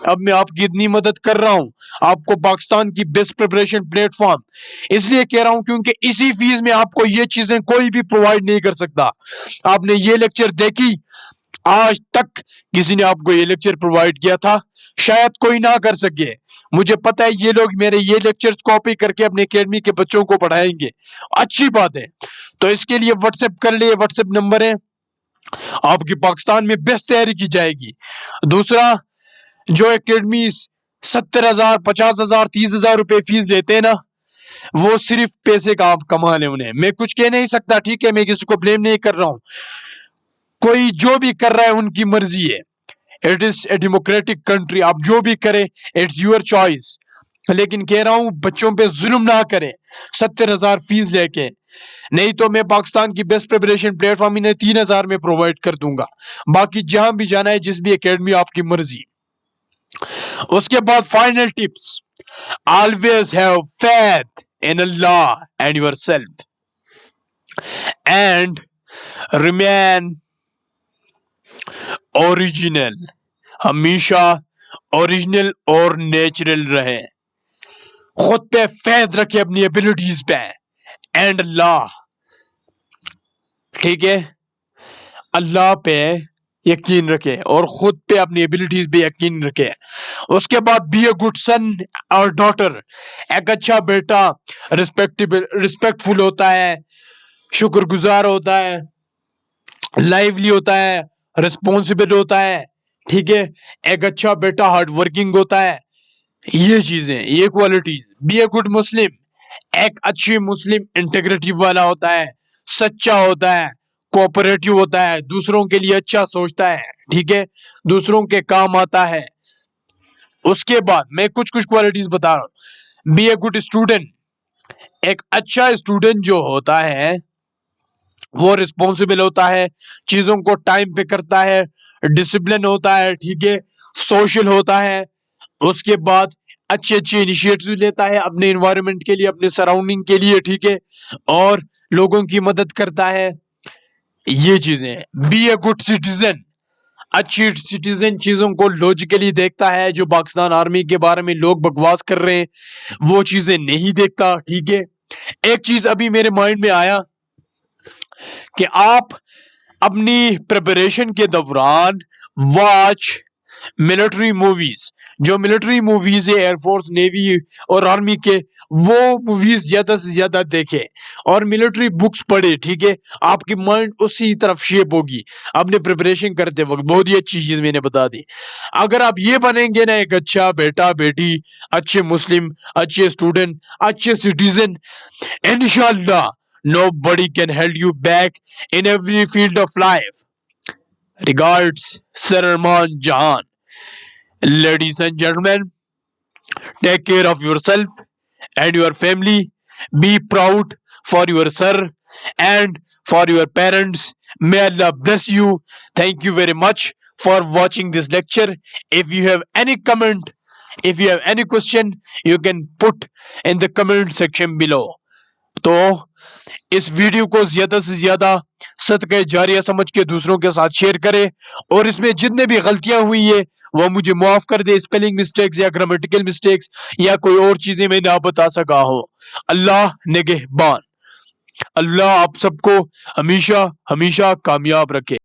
अब मैं आपकी इतनी मदद कर रहा हूँ, आपको पाकिस्तान की बेस्ट प्रिपरेशन प्लेटफॉर्म इसलिए कह रहा हूँ क्योंकि इसी फीस में आपको ये चीजें कोई भी प्रोवाइड नहीं कर सकता। आपने ये लेक्चर देखी, आज तक किसी ने आपको ये लेक्चर प्रोवाइड किया था? शायद कोई ना कर सके। मुझे पता है ये लोग मेरे ये लेक्चर्स कॉपी करके अपने एकेडमी के बच्चों को पढ़ाएंगे, अच्छी बात है। तो इसके लिए व्हाट्सएप कर लिए, व्हाट्सएप नंबर है, आपकी पाकिस्तान में बेस्ट तैयारी की जाएगी। दूसरा, जो एकेडमी 70,000, 50,000, 30,000 रुपए फीस लेते हैं ना, वो सिर्फ पैसे का कमाने उन्हें। मैं कुछ कह नहीं सकता, ठीक है, मैं किसी को ब्लेम नहीं कर रहा हूं, कोई जो भी कर रहा है उनकी मर्जी है। It is a democratic country, आप जो भी करें इट्स योर चॉइस। लेकिन कह रहा हूं बच्चों पे जुल्म ना करें 70,000 फीस लेके, नहीं तो मैं पाकिस्तान की बेस्ट प्रिपरेशन प्लेटफॉर्म इन्हें 3,000 में प्रोवाइड कर दूंगा। बाकी जहां भी जाना है, जिस भी एकेडमी, आपकी मर्जी। उसके बाद final tips, always have faith in Allah and yourself and remain original. हमेशा ओरिजिनल और नेचुरल रहे, खुद पे फैद रखे, अपनी एबिलिटीज पे, एंड अल्लाह, ठीक है, अल्लाह पे यकीन रखे और खुद पे अपनी एबिलिटीज पे यकीन रखे। उसके बाद बी ए गुड सन और डॉटर, एक अच्छा बेटा रिस्पेक्टफुल होता है, शुक्रगुजार होता है, लाइवली होता है, रिस्पॉन्सिबल होता है, ठीक है, एक अच्छा बेटा हार्ड वर्किंग होता है। ये चीजें, ये क्वालिटीज। बी ए गुड मुस्लिम, एक अच्छी मुस्लिम इंटेग्रिटी वाला होता है, सच्चा होता है, कोऑपरेटिव होता है, दूसरों के लिए अच्छा सोचता है, ठीक है, दूसरों के काम आता है। उसके बाद मैं कुछ कुछ क्वालिटीज बता रहा हूं। बी ए गुड स्टूडेंट, एक अच्छा स्टूडेंट जो होता है वो रिस्पॉन्सिबल होता है, चीजों को टाइम पे करता है, डिसिप्लिन होता है, ठीक है, सोशल होता है। उसके बाद अच्छे अच्छे इनिशिएटिव लेता है अपने एनवायरनमेंट के लिए, अपने सराउंडिंग के लिए, ठीक है, और लोगों की मदद करता है। ये चीजें। बी ए गुड सिटीजन, अच्छी सिटीजन चीजों को लॉजिकली देखता है, जो पाकिस्तान आर्मी के बारे में लोग बकवास कर रहे हैं वो चीजें नहीं देखता, ठीक है। एक चीज अभी मेरे माइंड में आया कि आप अपनी प्रिपरेशन के दौरान वॉच मिलिट्री मूवीज, जो मिलिट्री मूवीज है एयरफोर्स, नेवी और आर्मी के, वो मूवीज ज्यादा से ज्यादा देखें और मिलिट्री बुक्स पढ़े, ठीक है, आपकी माइंड उसी तरफ शेप होगी अपने प्रिपरेशन करते वक्त। बहुत ही अच्छी चीज मैंने बता दी। अगर आप ये बनेंगे ना, एक अच्छा बेटा बेटी, अच्छे मुस्लिम, अच्छे स्टूडेंट, अच्छे सिटीजन, इंशाल्लाह nobody can hold you back in every field of life. Regards, Sir Arman Jahan. Ladies and gentlemen, take care of yourself and your family. Be proud for your sir and for your parents. May Allah bless you. Thank you very much for watching this lecture. If you have any comment, if you have any question, you can put in the comment section below. तो इस video को ज्यादा से ज्यादा सदका जारिया समझ के दूसरों के साथ शेयर करें, और इसमें जितने भी गलतियां हुई है वो मुझे माफ कर दे, स्पेलिंग मिस्टेक्स या ग्रामेटिकल मिस्टेक्स या कोई और चीजें मैं ना बता सका हो। अल्लाह निगहबान। अल्लाह आप सबको हमेशा हमेशा कामयाब रखे।